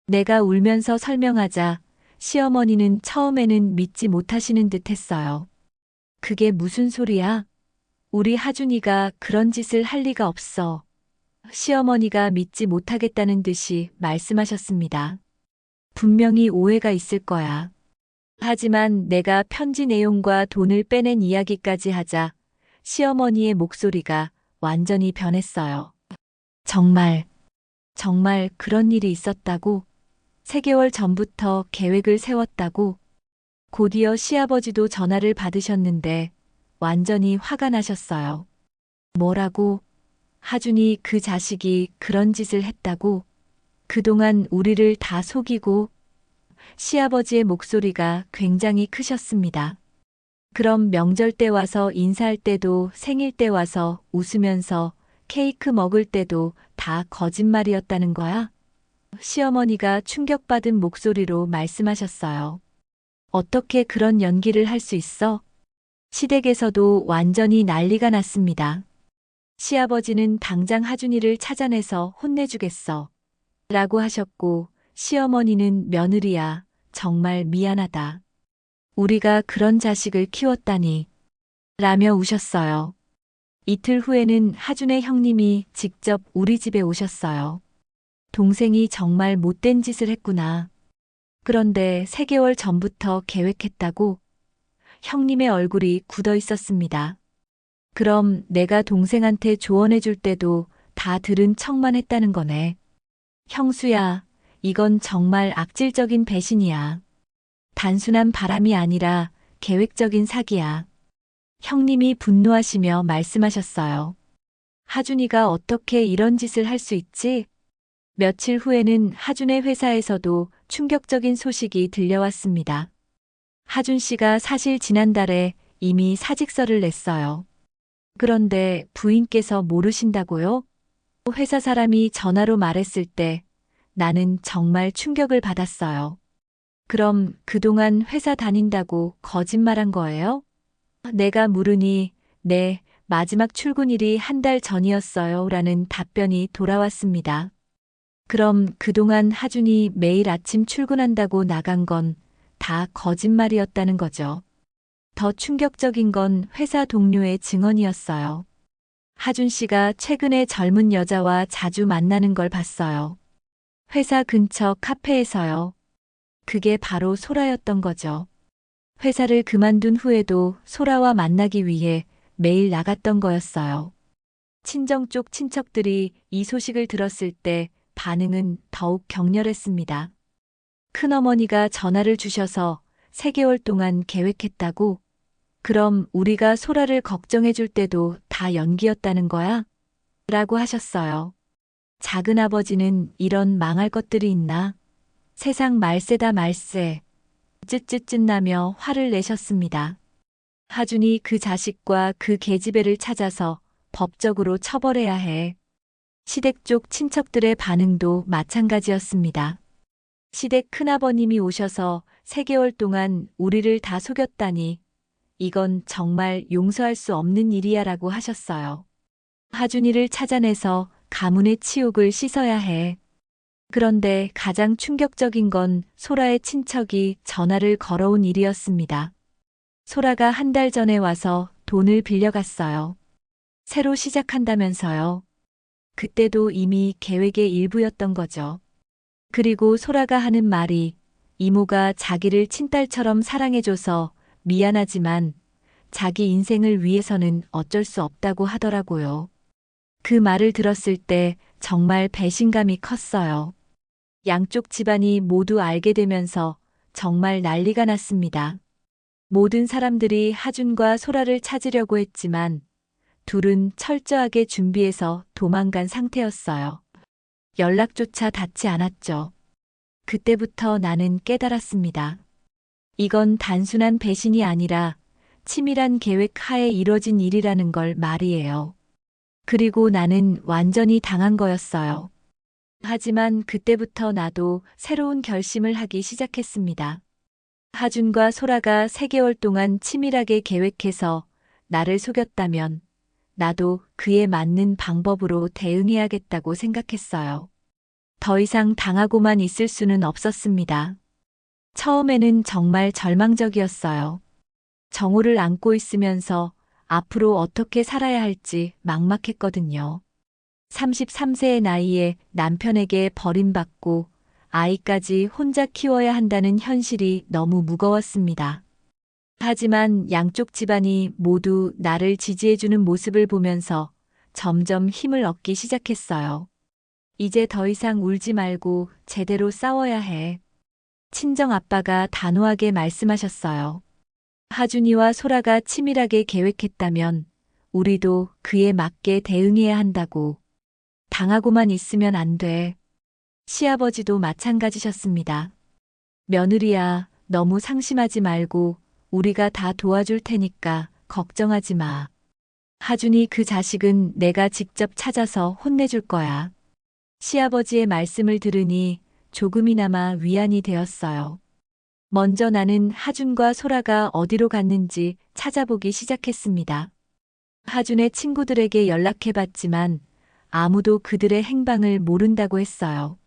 내가 울면서 설명하자 시어머니는 처음에는 믿지 못하시는 듯 했어요. 그게 무슨 소리야? 우리 하준이가 그런 짓을 할 리가 없어. 시어머니가 믿지 못하겠다는 듯이 말씀하셨습니다. 분명히 오해가 있을 거야. 하지만 내가 편지 내용과 돈을 빼낸 이야기까지 하자 시어머니의 목소리가 완전히 변했어요. 정말, 정말 그런 일이 있었다고? 3개월 전부터 계획을 세웠다고? 곧이어 시아버지도 전화를 받으셨는데 완전히 화가 나셨어요. 뭐라고? 하준이 그 자식이 그런 짓을 했다고? 그동안 우리를 다 속이고? 시아버지의 목소리가 굉장히 크셨습니다. 그럼 명절 때 와서 인사할 때도 생일 때 와서 웃으면서 케이크 먹을 때도 다 거짓말이었다는 거야? 시어머니가 충격받은 목소리로 말씀하셨어요. 어떻게 그런 연기를 할 수 있어? 시댁에서도 완전히 난리가 났습니다. 시아버지는 당장 하준이를 찾아내서 혼내주겠어. 라고 하셨고, 시어머니는 며느리야, 정말 미안하다. 우리가 그런 자식을 키웠다니. 라며 우셨어요. 이틀 후에는 하준의 형님이 직접 우리 집에 오셨어요. 동생이 정말 못된 짓을 했구나. 그런데 3개월 전부터 계획했다고? 형님의 얼굴이 굳어 있었습니다. 그럼 내가 동생한테 조언해 줄 때도 다 들은 척만 했다는 거네. 형수야, 이건 정말 악질적인 배신이야. 단순한 바람이 아니라 계획적인 사기야. 형님이 분노하시며 말씀하셨어요. 하준이가 어떻게 이런 짓을 할 수 있지? 며칠 후에는 하준의 회사에서도 충격적인 소식이 들려왔습니다. 하준 씨가 사실 지난달에 이미 사직서를 냈어요. 그런데 부인께서 모르신다고요? 회사 사람이 전화로 말했을 때 나는 정말 충격을 받았어요. 그럼 그동안 회사 다닌다고 거짓말한 거예요? 내가 물으니 네, 마지막 출근일이 1달 전이었어요. 라는 답변이 돌아왔습니다. 그럼 그동안 하준이 매일 아침 출근한다고 나간 건 다 거짓말이었다는 거죠. 더 충격적인 건 회사 동료의 증언이었어요. 하준 씨가 최근에 젊은 여자와 자주 만나는 걸 봤어요. 회사 근처 카페에서요. 그게 바로 소라였던 거죠. 회사를 그만둔 후에도 소라와 만나기 위해 매일 나갔던 거였어요. 친정 쪽 친척들이 이 소식을 들었을 때 반응은 더욱 격렬했습니다. 큰어머니가 전화를 주셔서 3개월 동안 계획했다고? 그럼 우리가 소라를 걱정해 줄 때도 다 연기였다는 거야? 라고 하셨어요. 작은아버지는 이런 망할 것들이 있나? 세상 말세다 말세. 쯧쯧쯧나며 화를 내셨습니다. 하준이 그 자식과 그 계집애를 찾아서 법적으로 처벌해야 해. 시댁 쪽 친척들의 반응도 마찬가지였습니다. 시댁 큰아버님이 오셔서 3개월 동안 우리를 다 속였다니 이건 정말 용서할 수 없는 일이야 라고 하셨어요. 하준이를 찾아내서 가문의 치욕을 씻어야 해. 그런데 가장 충격적인 건 소라의 친척이 전화를 걸어온 일이었습니다. 소라가 1달 전에 와서 돈을 빌려갔어요. 새로 시작한다면서요. 그때도 이미 계획의 일부였던 거죠. 그리고 소라가 하는 말이 이모가 자기를 친딸처럼 사랑해줘서 미안하지만 자기 인생을 위해서는 어쩔 수 없다고 하더라고요. 그 말을 들었을 때 정말 배신감이 컸어요. 양쪽 집안이 모두 알게 되면서 정말 난리가 났습니다. 모든 사람들이 하준과 소라를 찾으려고 했지만 둘은 철저하게 준비해서 도망간 상태였어요. 연락조차 닿지 않았죠. 그때부터 나는 깨달았습니다. 이건 단순한 배신이 아니라 치밀한 계획 하에 이뤄진 일이라는 걸 말이에요. 그리고 나는 완전히 당한 거였어요. 하지만 그때부터 나도 새로운 결심을 하기 시작했습니다. 하준과 소라가 3개월 동안 치밀하게 계획해서 나를 속였다면 나도 그에 맞는 방법으로 대응해야겠다고 생각했어요. 더 이상 당하고만 있을 수는 없었습니다. 처음에는 정말 절망적이었어요. 정오를 안고 있으면서 앞으로 어떻게 살아야 할지 막막했거든요. 33세의 나이에 남편에게 버림받고 아이까지 혼자 키워야 한다는 현실이 너무 무거웠습니다. 하지만 양쪽 집안이 모두 나를 지지해주는 모습을 보면서 점점 힘을 얻기 시작했어요. 이제 더 이상 울지 말고 제대로 싸워야 해. 친정 아빠가 단호하게 말씀하셨어요. 하준이와 소라가 치밀하게 계획했다면 우리도 그에 맞게 대응해야 한다고. 당하고만 있으면 안 돼. 시아버지도 마찬가지셨습니다. 며느리야, 너무 상심하지 말고 우리가 다 도와줄 테니까 걱정하지 마. 하준이 그 자식은 내가 직접 찾아서 혼내줄 거야. 시아버지의 말씀을 들으니 조금이나마 위안이 되었어요. 먼저 나는 하준과 소라가 어디로 갔는지 찾아보기 시작했습니다. 하준의 친구들에게 연락해봤지만 아무도 그들의 행방을 모른다고 했어요.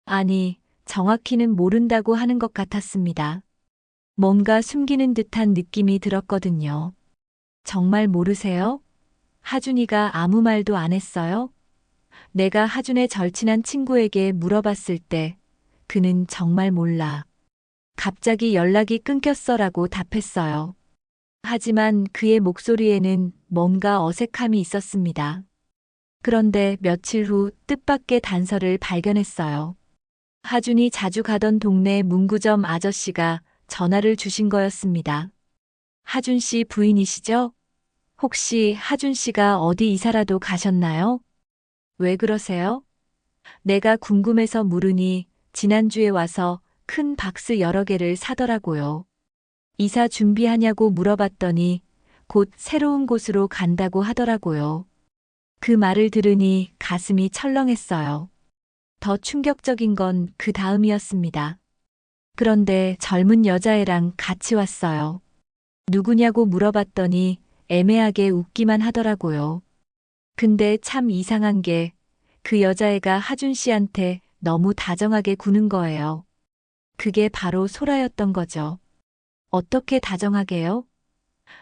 아니, 정확히는 모른다고 하는 것 같았습니다. 뭔가 숨기는 듯한 느낌이 들었거든요. 정말 모르세요? 하준이가 아무 말도 안 했어요? 내가 하준의 절친한 친구에게 물어봤을 때 그는 정말 몰라. 갑자기 연락이 끊겼어라고 답했어요. 하지만 그의 목소리에는 뭔가 어색함이 있었습니다. 그런데 며칠 후 뜻밖의 단서를 발견했어요. 하준이 자주 가던 동네 문구점 아저씨가 전화를 주신 거였습니다. 하준 씨 부인이시죠? 혹시 하준 씨가 어디 이사라도 가셨나요? 왜 그러세요? 내가 궁금해서 물으니 지난주에 와서 큰 박스 여러 개를 사더라고요. 이사 준비하냐고 물어봤더니 곧 새로운 곳으로 간다고 하더라고요. 그 말을 들으니 가슴이 철렁했어요. 더 충격적인 건 그 다음이었습니다. 그런데 젊은 여자애랑 같이 왔어요. 누구냐고 물어봤더니 애매하게 웃기만 하더라고요. 근데 참 이상한 게 그 여자애가 하준 씨한테 너무 다정하게 구는 거예요. 그게 바로 소라였던 거죠. 어떻게 다정하게요?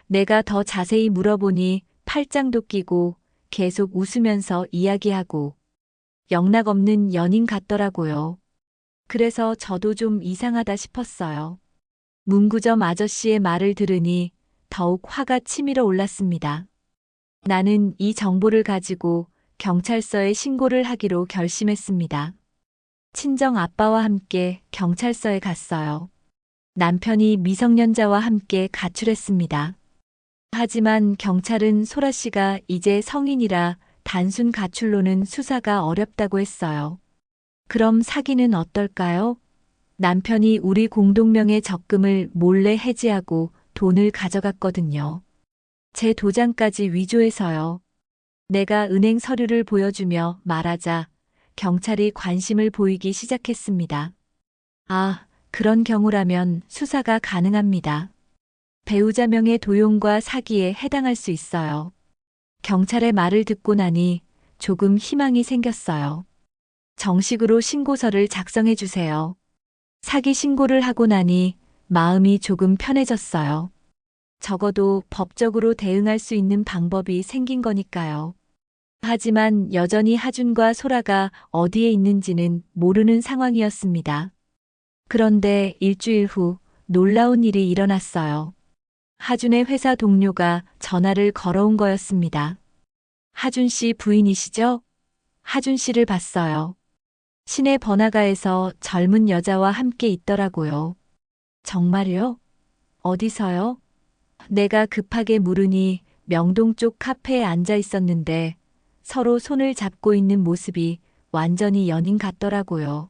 내가 더 자세히 물어보니 팔짱도 끼고 계속 웃으면서 이야기하고 영락없는 연인 같더라고요. 그래서 저도 좀 이상하다 싶었어요. 문구점 아저씨의 말을 들으니 더욱 화가 치밀어 올랐습니다. 나는 이 정보를 가지고 경찰서에 신고를 하기로 결심했습니다. 친정 아빠와 함께 경찰서에 갔어요. 남편이 미성년자와 함께 가출했습니다. 하지만 경찰은 소라 씨가 이제 성인이라 단순 가출로는 수사가 어렵다고 했어요. 그럼 사기는 어떨까요? 남편이 우리 공동명의 적금을 몰래 해지하고 돈을 가져갔거든요. 제 도장까지 위조해서요. 내가 은행 서류를 보여주며 말하자 경찰이 관심을 보이기 시작했습니다. 아, 그런 경우라면 수사가 가능합니다. 배우자 명의 도용과 사기에 해당할 수 있어요. 경찰의 말을 듣고 나니 조금 희망이 생겼어요. 정식으로 신고서를 작성해 주세요. 사기 신고를 하고 나니 마음이 조금 편해졌어요. 적어도 법적으로 대응할 수 있는 방법이 생긴 거니까요. 하지만 여전히 하준과 소라가 어디에 있는지는 모르는 상황이었습니다. 그런데 일주일 후 놀라운 일이 일어났어요. 하준의 회사 동료가 전화를 걸어온 거였습니다. 하준 씨 부인이시죠? 하준 씨를 봤어요. 시내 번화가에서 젊은 여자와 함께 있더라고요. 정말요? 어디서요? 내가 급하게 물으니 명동 쪽 카페에 앉아 있었는데 서로 손을 잡고 있는 모습이 완전히 연인 같더라고요.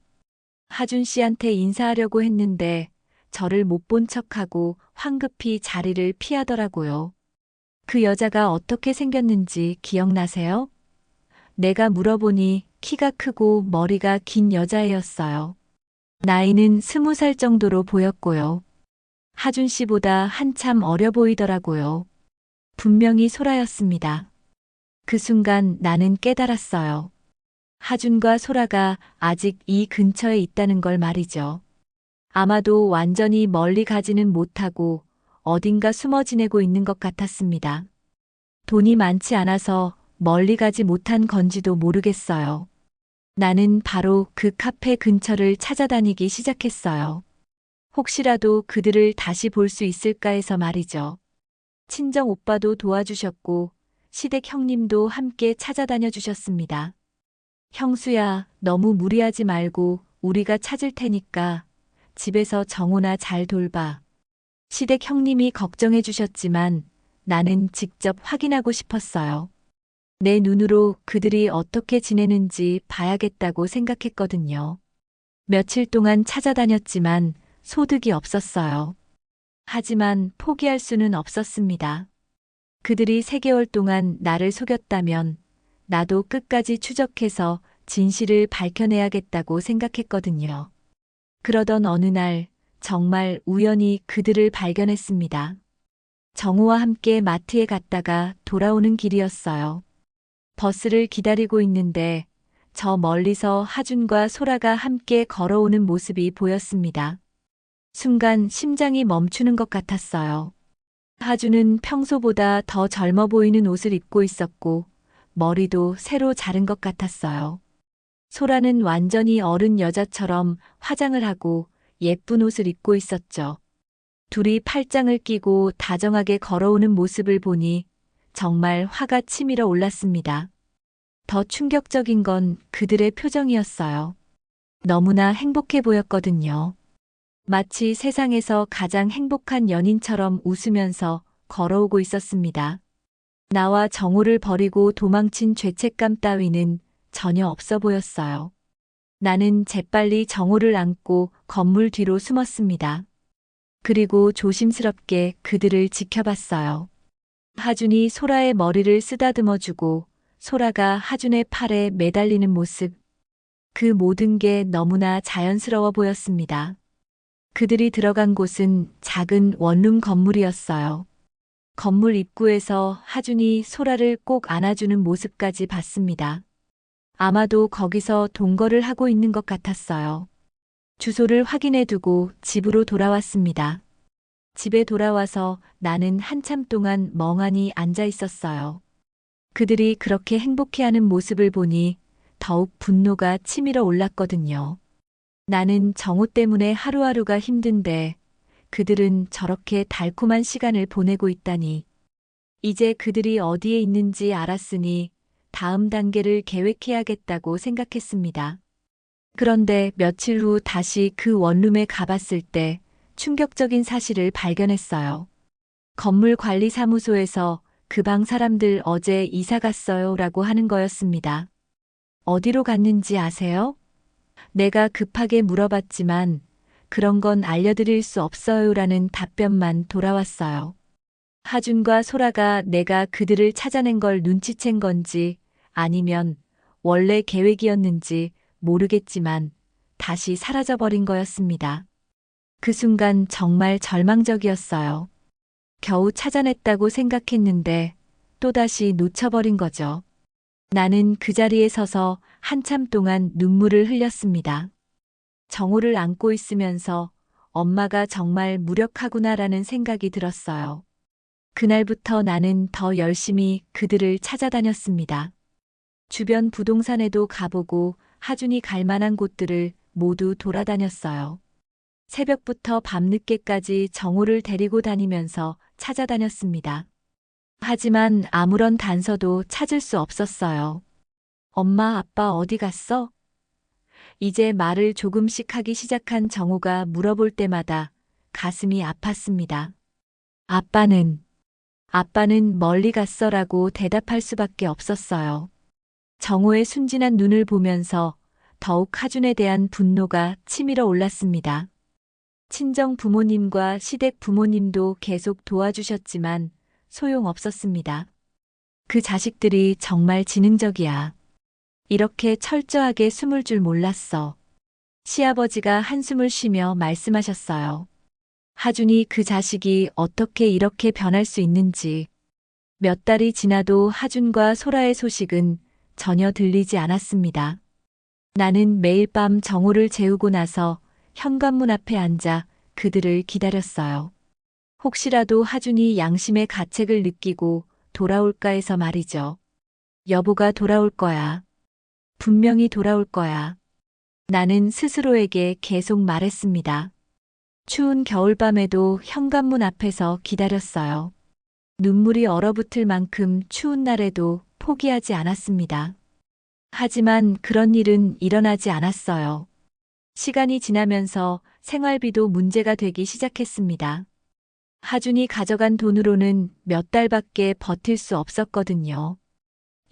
하준 씨한테 인사하려고 했는데 저를 못 본 척하고 황급히 자리를 피하더라고요. 그 여자가 어떻게 생겼는지 기억나세요? 내가 물어보니 키가 크고 머리가 긴 여자애였어요. 나이는 20살 정도로 보였고요. 하준 씨보다 한참 어려 보이더라고요. 분명히 소라였습니다. 그 순간 나는 깨달았어요. 하준과 소라가 아직 이 근처에 있다는 걸 말이죠. 아마도 완전히 멀리 가지는 못하고 어딘가 숨어 지내고 있는 것 같았습니다. 돈이 많지 않아서 멀리 가지 못한 건지도 모르겠어요. 나는 바로 그 카페 근처를 찾아다니기 시작했어요. 혹시라도 그들을 다시 볼 수 있을까 해서 말이죠. 친정 오빠도 도와주셨고, 시댁 형님도 함께 찾아다녀 주셨습니다. 형수야, 너무 무리하지 말고 우리가 찾을 테니까 집에서 정호나 잘 돌봐. 시댁 형님이 걱정해 주셨지만 나는 직접 확인하고 싶었어요. 내 눈으로 그들이 어떻게 지내는지 봐야겠다고 생각했거든요. 며칠 동안 찾아다녔지만 소득이 없었어요. 하지만 포기할 수는 없었습니다. 그들이 3개월 동안 나를 속였다면 나도 끝까지 추적해서 진실을 밝혀내야겠다고 생각했거든요. 그러던 어느 날 정말 우연히 그들을 발견했습니다. 정우와 함께 마트에 갔다가 돌아오는 길이었어요. 버스를 기다리고 있는데 저 멀리서 하준과 소라가 함께 걸어오는 모습이 보였습니다. 순간 심장이 멈추는 것 같았어요. 하준은 평소보다 더 젊어 보이는 옷을 입고 있었고 머리도 새로 자른 것 같았어요. 소라는 완전히 어른 여자처럼 화장을 하고 예쁜 옷을 입고 있었죠. 둘이 팔짱을 끼고 다정하게 걸어오는 모습을 보니 정말 화가 치밀어 올랐습니다. 더 충격적인 건 그들의 표정이었어요. 너무나 행복해 보였거든요. 마치 세상에서 가장 행복한 연인처럼 웃으면서 걸어오고 있었습니다. 나와 정우를 버리고 도망친 죄책감 따위는 전혀 없어 보였어요. 나는 재빨리 정우를 안고 건물 뒤로 숨었습니다. 그리고 조심스럽게 그들을 지켜봤어요. 하준이 소라의 머리를 쓰다듬어주고 소라가 하준의 팔에 매달리는 모습. 그 모든 게 너무나 자연스러워 보였습니다. 그들이 들어간 곳은 작은 원룸 건물이었어요. 건물 입구에서 하준이 소라를 꼭 안아주는 모습까지 봤습니다. 아마도 거기서 동거를 하고 있는 것 같았어요. 주소를 확인해 두고 집으로 돌아왔습니다. 집에 돌아와서 나는 한참 동안 멍하니 앉아 있었어요. 그들이 그렇게 행복해하는 모습을 보니 더욱 분노가 치밀어 올랐거든요. 나는 정우 때문에 하루하루가 힘든데 그들은 저렇게 달콤한 시간을 보내고 있다니. 이제 그들이 어디에 있는지 알았으니 다음 단계를 계획해야겠다고 생각했습니다. 그런데 며칠 후 다시 그 원룸에 가봤을 때 충격적인 사실을 발견했어요. 건물 관리 사무소에서 그 방 사람들 어제 이사 갔어요 라고 하는 거였습니다. 어디로 갔는지 아세요? 내가 급하게 물어봤지만 그런 건 알려드릴 수 없어요 라는 답변만 돌아왔어요. 하준과 소라가 내가 그들을 찾아낸 걸 눈치챈 건지 아니면 원래 계획이었는지 모르겠지만 다시 사라져버린 거였습니다. 그 순간 정말 절망적이었어요. 겨우 찾아냈다고 생각했는데 또다시 놓쳐버린 거죠. 나는 그 자리에 서서 한참 동안 눈물을 흘렸습니다. 정우를 안고 있으면서 엄마가 정말 무력하구나라는 생각이 들었어요. 그날부터 나는 더 열심히 그들을 찾아다녔습니다. 주변 부동산에도 가보고 하준이 갈 만한 곳들을 모두 돌아다녔어요. 새벽부터 밤늦게까지 정우를 데리고 다니면서 찾아다녔습니다. 하지만 아무런 단서도 찾을 수 없었어요. 엄마, 아빠 어디 갔어? 이제 말을 조금씩 하기 시작한 정우가 물어볼 때마다 가슴이 아팠습니다. 아빠는 멀리 갔어라고 대답할 수밖에 없었어요. 정우의 순진한 눈을 보면서 더욱 하준에 대한 분노가 치밀어 올랐습니다. 친정 부모님과 시댁 부모님도 계속 도와주셨지만 소용없었습니다. 그 자식들이 정말 지능적이야. 이렇게 철저하게 숨을 줄 몰랐어. 시아버지가 한숨을 쉬며 말씀하셨어요. 하준이 그 자식이 어떻게 이렇게 변할 수 있는지. 몇 달이 지나도 하준과 소라의 소식은 전혀 들리지 않았습니다. 나는 매일 밤 정우를 재우고 나서 현관문 앞에 앉아 그들을 기다렸어요. 혹시라도 하준이 양심의 가책을 느끼고 돌아올까 해서 말이죠. 여보가 돌아올 거야. 분명히 돌아올 거야. 나는 스스로에게 계속 말했습니다. 추운 겨울밤에도 현관문 앞에서 기다렸어요. 눈물이 얼어붙을 만큼 추운 날에도 포기하지 않았습니다. 하지만 그런 일은 일어나지 않았어요. 시간이 지나면서 생활비도 문제가 되기 시작했습니다. 하준이 가져간 돈으로는 몇 달밖에 버틸 수 없었거든요.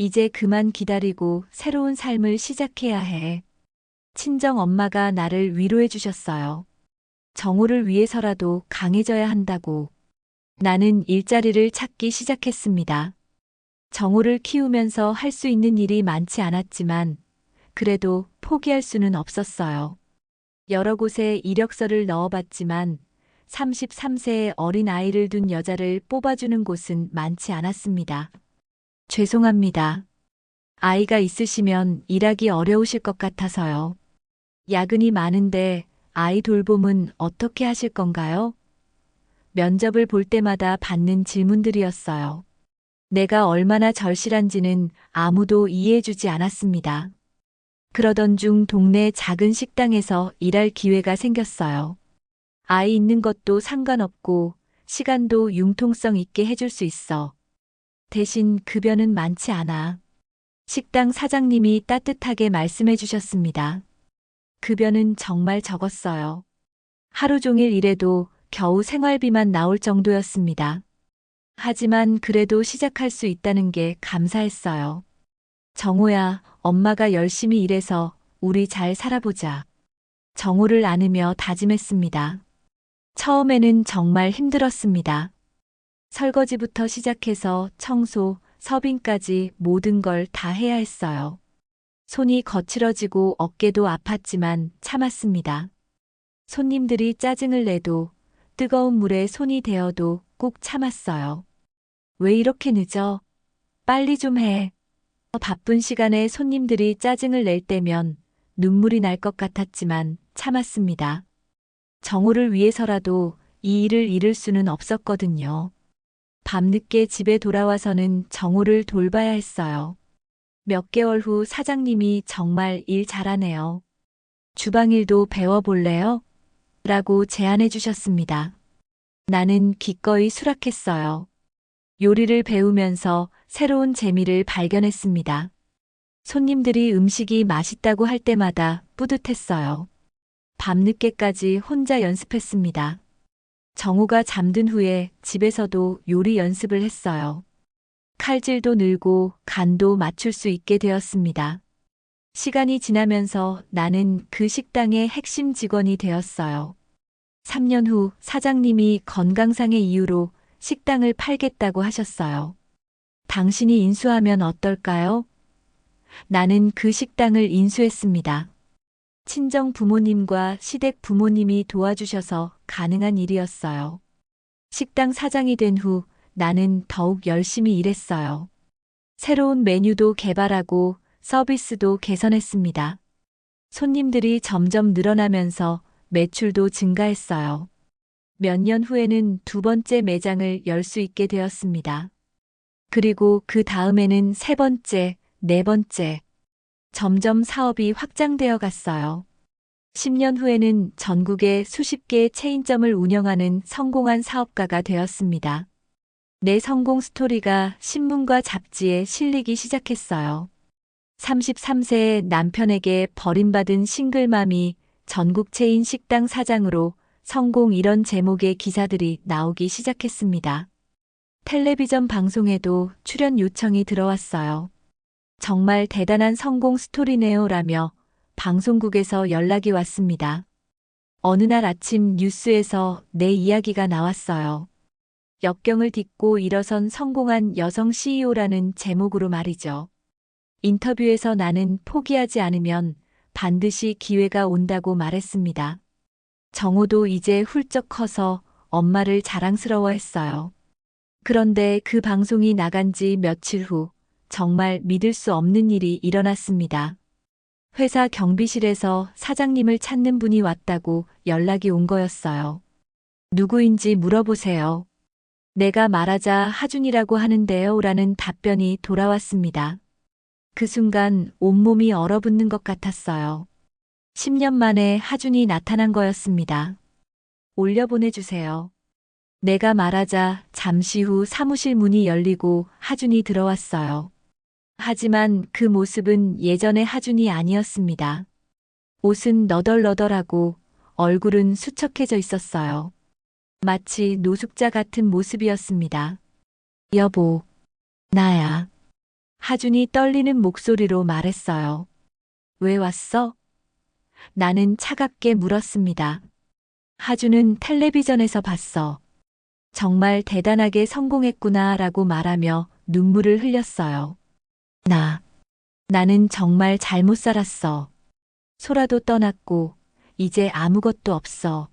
이제 그만 기다리고 새로운 삶을 시작해야 해. 친정 엄마가 나를 위로해 주셨어요. 정호를 위해서라도 강해져야 한다고. 나는 일자리를 찾기 시작했습니다. 정호를 키우면서 할 수 있는 일이 많지 않았지만 그래도 포기할 수는 없었어요. 여러 곳에 이력서를 넣어봤지만 33세의 어린 아이를 둔 여자를 뽑아주는 곳은 많지 않았습니다. 죄송합니다. 아이가 있으시면 일하기 어려우실 것 같아서요. 야근이 많은데 아이 돌봄은 어떻게 하실 건가요? 면접을 볼 때마다 받는 질문들이었어요. 내가 얼마나 절실한지는 아무도 이해해주지 않았습니다. 그러던 중 동네 작은 식당에서 일할 기회가 생겼어요. 아이 있는 것도 상관없고 시간도 융통성 있게 해줄 수 있어. 대신 급여는 많지 않아. 식당 사장님이 따뜻하게 말씀해 주셨습니다. 급여는 정말 적었어요. 하루 종일 일해도 겨우 생활비만 나올 정도였습니다. 하지만 그래도 시작할 수 있다는 게 감사했어요. 정호야, 엄마가 열심히 일해서 우리 잘 살아보자. 정호를 안으며 다짐했습니다. 처음에는 정말 힘들었습니다. 설거지부터 시작해서 청소, 서빙까지 모든 걸 다 해야 했어요. 손이 거칠어지고 어깨도 아팠지만 참았습니다. 손님들이 짜증을 내도 뜨거운 물에 손이 데어도 꼭 참았어요. 왜 이렇게 늦어? 빨리 좀 해. 바쁜 시간에 손님들이 짜증을 낼 때면 눈물이 날 것 같았지만 참았습니다. 정호를 위해서라도 이 일을 잃을 수는 없었거든요. 밤늦게 집에 돌아와서는 정호를 돌봐야 했어요. 몇 개월 후 사장님이 정말 일 잘하네요. 주방 일도 배워볼래요? 라고 제안해 주셨습니다. 나는 기꺼이 수락했어요. 요리를 배우면서 새로운 재미를 발견했습니다. 손님들이 음식이 맛있다고 할 때마다 뿌듯했어요. 밤늦게까지 혼자 연습했습니다. 정우가 잠든 후에 집에서도 요리 연습을 했어요. 칼질도 늘고 간도 맞출 수 있게 되었습니다. 시간이 지나면서 나는 그 식당의 핵심 직원이 되었어요. 3년 후 사장님이 건강상의 이유로 식당을 팔겠다고 하셨어요. 당신이 인수하면 어떨까요? 나는 그 식당을 인수했습니다. 친정 부모님과 시댁 부모님이 도와주셔서 가능한 일이었어요. 식당 사장이 된 후 나는 더욱 열심히 일했어요. 새로운 메뉴도 개발하고 서비스도 개선했습니다. 손님들이 점점 늘어나면서 매출도 증가했어요. 몇 년 후에는 두 번째 매장을 열 수 있게 되었습니다. 그리고 그 다음에는 세 번째, 네 번째. 점점 사업이 확장되어 갔어요. 10년 후에는 전국에 수십 개의 체인점을 운영하는 성공한 사업가가 되었습니다. 내 성공 스토리가 신문과 잡지에 실리기 시작했어요. 33세의 남편에게 버림받은 싱글맘이 전국 체인 식당 사장으로 성공, 이런 제목의 기사들이 나오기 시작했습니다. 텔레비전 방송에도 출연 요청이 들어왔어요. 정말 대단한 성공 스토리네요 라며 방송국에서 연락이 왔습니다. 어느 날 아침 뉴스에서 내 이야기가 나왔어요. 역경을 딛고 일어선 성공한 여성 CEO라는 제목으로 말이죠. 인터뷰에서 나는 포기하지 않으면 반드시 기회가 온다고 말했습니다. 정호도 이제 훌쩍 커서 엄마를 자랑스러워했어요. 그런데 그 방송이 나간 지 며칠 후 정말 믿을 수 없는 일이 일어났습니다. 회사 경비실에서 사장님을 찾는 분이 왔다고 연락이 온 거였어요. 누구인지 물어보세요. 내가 말하자 하준이라고 하는데요 라는 답변이 돌아왔습니다. 그 순간 온몸이 얼어붙는 것 같았어요. 10년 만에 하준이 나타난 거였습니다. 올려보내주세요. 내가 말하자 잠시 후 사무실 문이 열리고 하준이 들어왔어요. 하지만 그 모습은 예전의 하준이 아니었습니다. 옷은 너덜너덜하고 얼굴은 수척해져 있었어요. 마치 노숙자 같은 모습이었습니다. 여보, 나야. 하준이 떨리는 목소리로 말했어요. 왜 왔어? 나는 차갑게 물었습니다. 하준은 텔레비전에서 봤어. 정말 대단하게 성공했구나 라고 말하며 눈물을 흘렸어요. 나는 정말 잘못 살았어. 소라도 떠났고, 이제 아무것도 없어.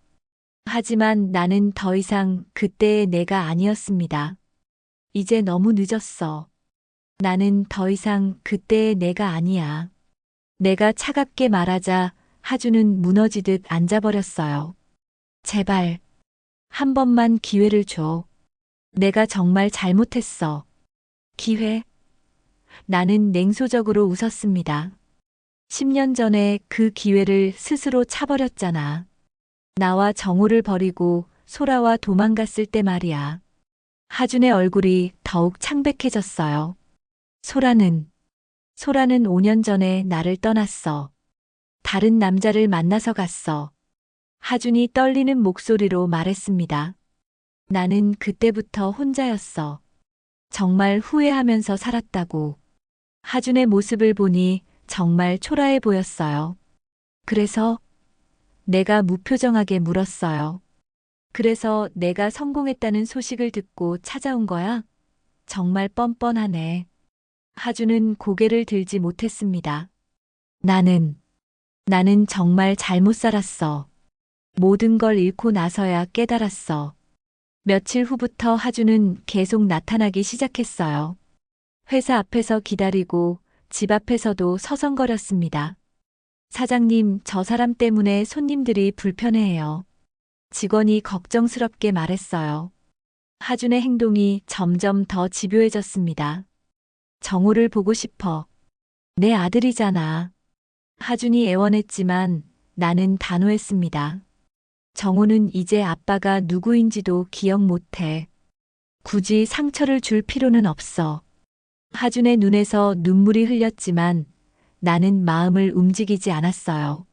하지만 나는 더 이상 그때의 내가 아니었습니다. 이제 너무 늦었어. 나는 더 이상 그때의 내가 아니야. 내가 차갑게 말하자 하준은 무너지듯 앉아버렸어요. 제발, 한 번만 기회를 줘. 내가 정말 잘못했어. 기회? 나는 냉소적으로 웃었습니다. 10년 전에 그 기회를 스스로 차버렸잖아. 나와 정우를 버리고 소라와 도망갔을 때 말이야. 하준의 얼굴이 더욱 창백해졌어요. 소라는 5년 전에 나를 떠났어. 다른 남자를 만나서 갔어. 하준이 떨리는 목소리로 말했습니다. 나는 그때부터 혼자였어. 정말 후회하면서 살았다고. 하준의 모습을 보니 정말 초라해 보였어요. 그래서 내가 무표정하게 물었어요. 그래서 내가 성공했다는 소식을 듣고 찾아온 거야? 정말 뻔뻔하네. 하준은 고개를 들지 못했습니다. 나는 정말 잘못 살았어. 모든 걸 잃고 나서야 깨달았어. 며칠 후부터 하준은 계속 나타나기 시작했어요. 회사 앞에서 기다리고 집 앞에서도 서성거렸습니다. 사장님, 저 사람 때문에 손님들이 불편해해요. 직원이 걱정스럽게 말했어요. 하준의 행동이 점점 더 집요해졌습니다. 정우를 보고 싶어. 내 아들이잖아. 하준이 애원했지만 나는 단호했습니다. 정우는 이제 아빠가 누구인지도 기억 못해. 굳이 상처를 줄 필요는 없어. 하준의 눈에서 눈물이 흘렸지만 나는 마음을 움직이지 않았어요.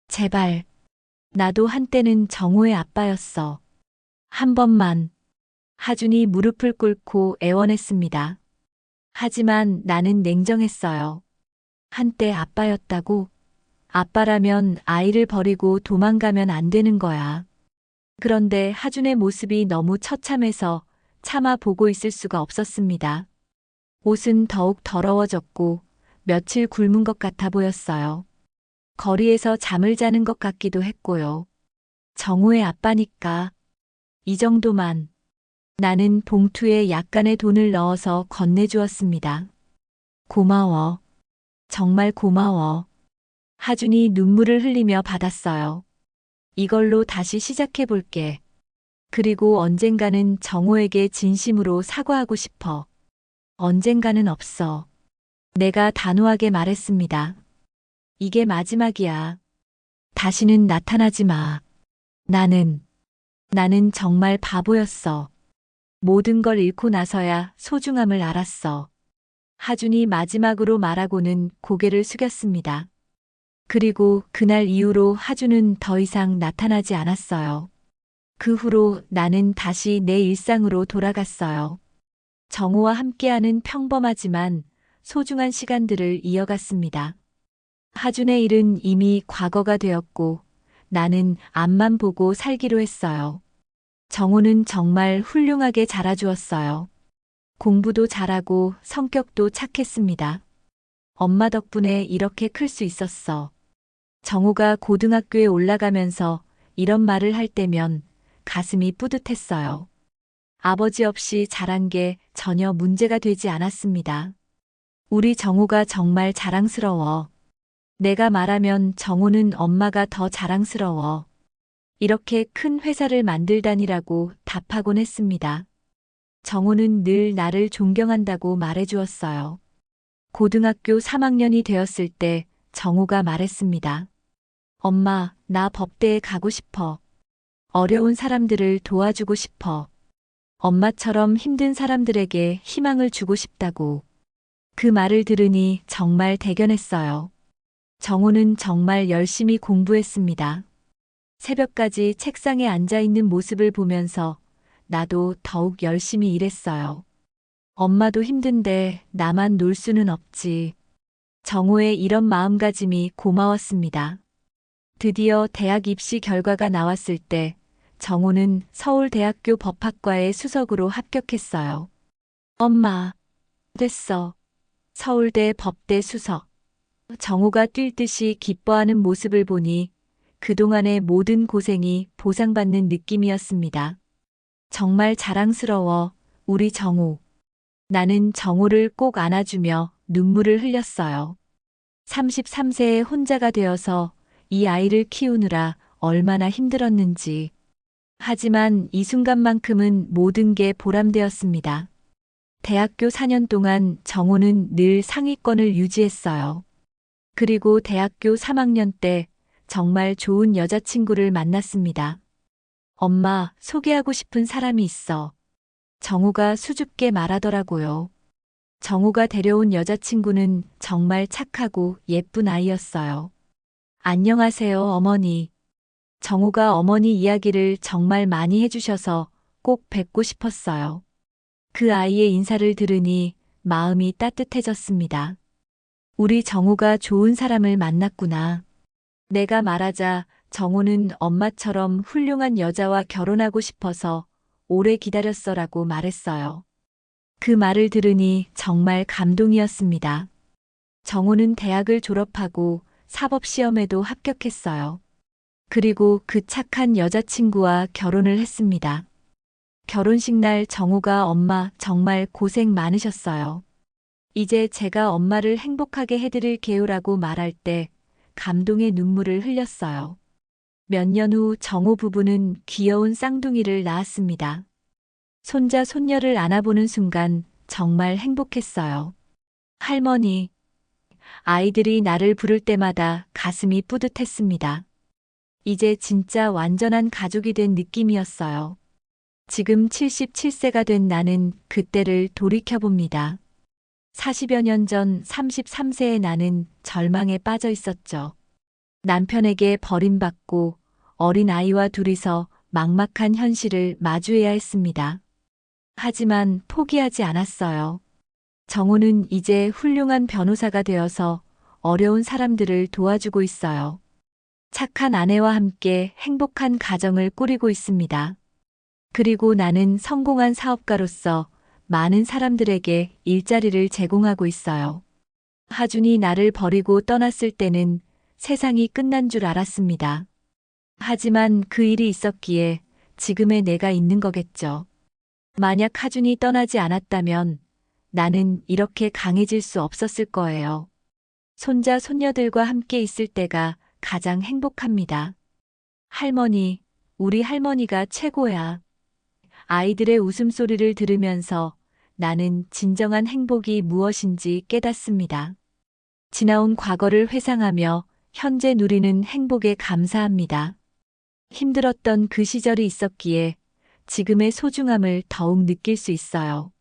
제발, 나도 한때는 정우의 아빠였어. 한 번만. 하준이 무릎을 꿇고 애원했습니다. 하지만 나는 냉정했어요. 한때 아빠였다고? 아빠라면 아이를 버리고 도망가면 안 되는 거야. 그런데 하준의 모습이 너무 처참해서 차마 보고 있을 수가 없었습니다. 옷은 더욱 더러워졌고 며칠 굶은 것 같아 보였어요. 거리에서 잠을 자는 것 같기도 했고요. 정우의 아빠니까 이 정도만. 나는 봉투에 약간의 돈을 넣어서 건네주었습니다. 고마워. 정말 고마워. 하준이 눈물을 흘리며 받았어요. 이걸로 다시 시작해 볼게. 그리고 언젠가는 정우에게 진심으로 사과하고 싶어. 언젠가는 없어. 내가 단호하게 말했습니다. 이게 마지막이야. 다시는 나타나지 마. 나는 정말 바보였어. 모든 걸 잃고 나서야 소중함을 알았어. 하준이 마지막으로 말하고는 고개를 숙였습니다. 그리고 그날 이후로 하준은 더 이상 나타나지 않았어요. 그 후로 나는 다시 내 일상으로 돌아갔어요. 정우와 함께하는 평범하지만 소중한 시간들을 이어갔습니다. 하준의 일은 이미 과거가 되었고 나는 앞만 보고 살기로 했어요. 정우는 정말 훌륭하게 자라주었어요. 공부도 잘하고 성격도 착했습니다. 엄마 덕분에 이렇게 클 수 있었어. 정우가 고등학교에 올라가면서 이런 말을 할 때면 가슴이 뿌듯했어요. 아버지 없이 자란 게 전혀 문제가 되지 않았습니다. 우리 정우가 정말 자랑스러워. 내가 말하면 정우는 엄마가 더 자랑스러워. 이렇게 큰 회사를 만들다니라고 답하곤 했습니다. 정우는 늘 나를 존경한다고 말해주었어요. 고등학교 3학년이 되었을 때 정우가 말했습니다. 엄마, 나 법대에 가고 싶어. 어려운 사람들을 도와주고 싶어. 엄마처럼 힘든 사람들에게 희망을 주고 싶다고. 그 말을 들으니 정말 대견했어요. 정우는 정말 열심히 공부했습니다. 새벽까지 책상에 앉아 있는 모습을 보면서 나도 더욱 열심히 일했어요. 엄마도 힘든데 나만 놀 수는 없지. 정우의 이런 마음가짐이 고마웠습니다. 드디어 대학 입시 결과가 나왔을 때 정우는 서울대학교 법학과에 수석으로 합격했어요. 엄마, 됐어. 서울대 법대 수석. 정우가 뛸 듯이 기뻐하는 모습을 보니 그동안의 모든 고생이 보상받는 느낌이었습니다. 정말 자랑스러워, 우리 정우. 나는 정우를 꼭 안아주며 눈물을 흘렸어요. 33세에 혼자가 되어서 이 아이를 키우느라 얼마나 힘들었는지. 하지만 이 순간만큼은 모든 게 보람되었습니다. 대학교 4년 동안 정우는 늘 상위권을 유지했어요. 그리고 대학교 3학년 때 정말 좋은 여자친구를 만났습니다. 엄마, 소개하고 싶은 사람이 있어. 정우가 수줍게 말하더라고요. 정우가 데려온 여자친구는 정말 착하고 예쁜 아이였어요. 안녕하세요, 어머니. 정우가 어머니 이야기를 정말 많이 해주셔서 꼭 뵙고 싶었어요. 그 아이의 인사를 들으니 마음이 따뜻해졌습니다. 우리 정우가 좋은 사람을 만났구나. 내가 말하자 정우는 엄마처럼 훌륭한 여자와 결혼하고 싶어서 오래 기다렸어라고 말했어요. 그 말을 들으니 정말 감동이었습니다. 정우는 대학을 졸업하고 사법시험에도 합격했어요. 그리고 그 착한 여자친구와 결혼을 했습니다. 결혼식 날 정우가 엄마 정말 고생 많으셨어요. 이제 제가 엄마를 행복하게 해드릴게요라고 말할 때 감동의 눈물을 흘렸어요. 몇 년 후 정우 부부는 귀여운 쌍둥이를 낳았습니다. 손자 손녀를 안아보는 순간 정말 행복했어요. 할머니, 아이들이 나를 부를 때마다 가슴이 뿌듯했습니다. 이제 진짜 완전한 가족이 된 느낌이었어요. 지금 77세가 된 나는 그때를 돌이켜봅니다. 40여 년 전 33세의 나는 절망에 빠져 있었죠. 남편에게 버림받고 어린 아이와 둘이서 막막한 현실을 마주해야 했습니다. 하지만 포기하지 않았어요. 정우는 이제 훌륭한 변호사가 되어서 어려운 사람들을 도와주고 있어요. 착한 아내와 함께 행복한 가정을 꾸리고 있습니다. 그리고 나는 성공한 사업가로서 많은 사람들에게 일자리를 제공하고 있어요. 하준이 나를 버리고 떠났을 때는 세상이 끝난 줄 알았습니다. 하지만 그 일이 있었기에 지금의 내가 있는 거겠죠. 만약 하준이 떠나지 않았다면 나는 이렇게 강해질 수 없었을 거예요. 손자, 손녀들과 함께 있을 때가 가장 행복합니다. 할머니, 우리 할머니가 최고야. 아이들의 웃음소리를 들으면서 나는 진정한 행복이 무엇인지 깨닫습니다. 지나온 과거를 회상하며 현재 누리는 행복에 감사합니다. 힘들었던 그 시절이 있었기에 지금의 소중함을 더욱 느낄 수 있어요.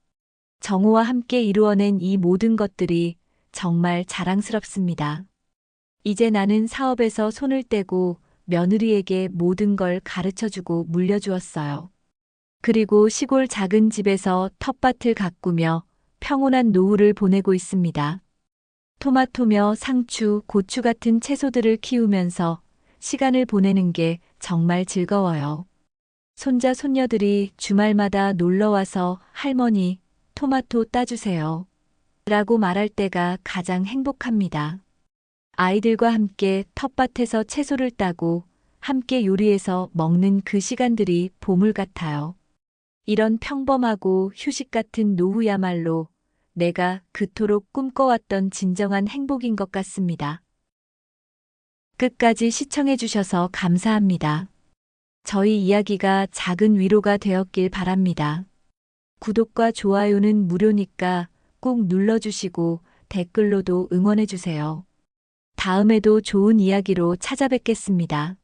정우와 함께 이루어낸 이 모든 것들이 정말 자랑스럽습니다. 이제 나는 사업에서 손을 떼고 며느리에게 모든 걸 가르쳐주고 물려주었어요. 그리고 시골 작은 집에서 텃밭을 가꾸며 평온한 노후를 보내고 있습니다. 토마토며 상추, 고추 같은 채소들을 키우면서 시간을 보내는 게 정말 즐거워요. 손자, 손녀들이 주말마다 놀러와서 할머니, 토마토 따주세요. 라고 말할 때가 가장 행복합니다. 아이들과 함께 텃밭에서 채소를 따고 함께 요리해서 먹는 그 시간들이 보물 같아요. 이런 평범하고 휴식 같은 노후야말로 내가 그토록 꿈꿔왔던 진정한 행복인 것 같습니다. 끝까지 시청해주셔서 감사합니다. 저희 이야기가 작은 위로가 되었길 바랍니다. 구독과 좋아요는 무료니까 꼭 눌러주시고 댓글로도 응원해주세요. 다음에도 좋은 이야기로 찾아뵙겠습니다.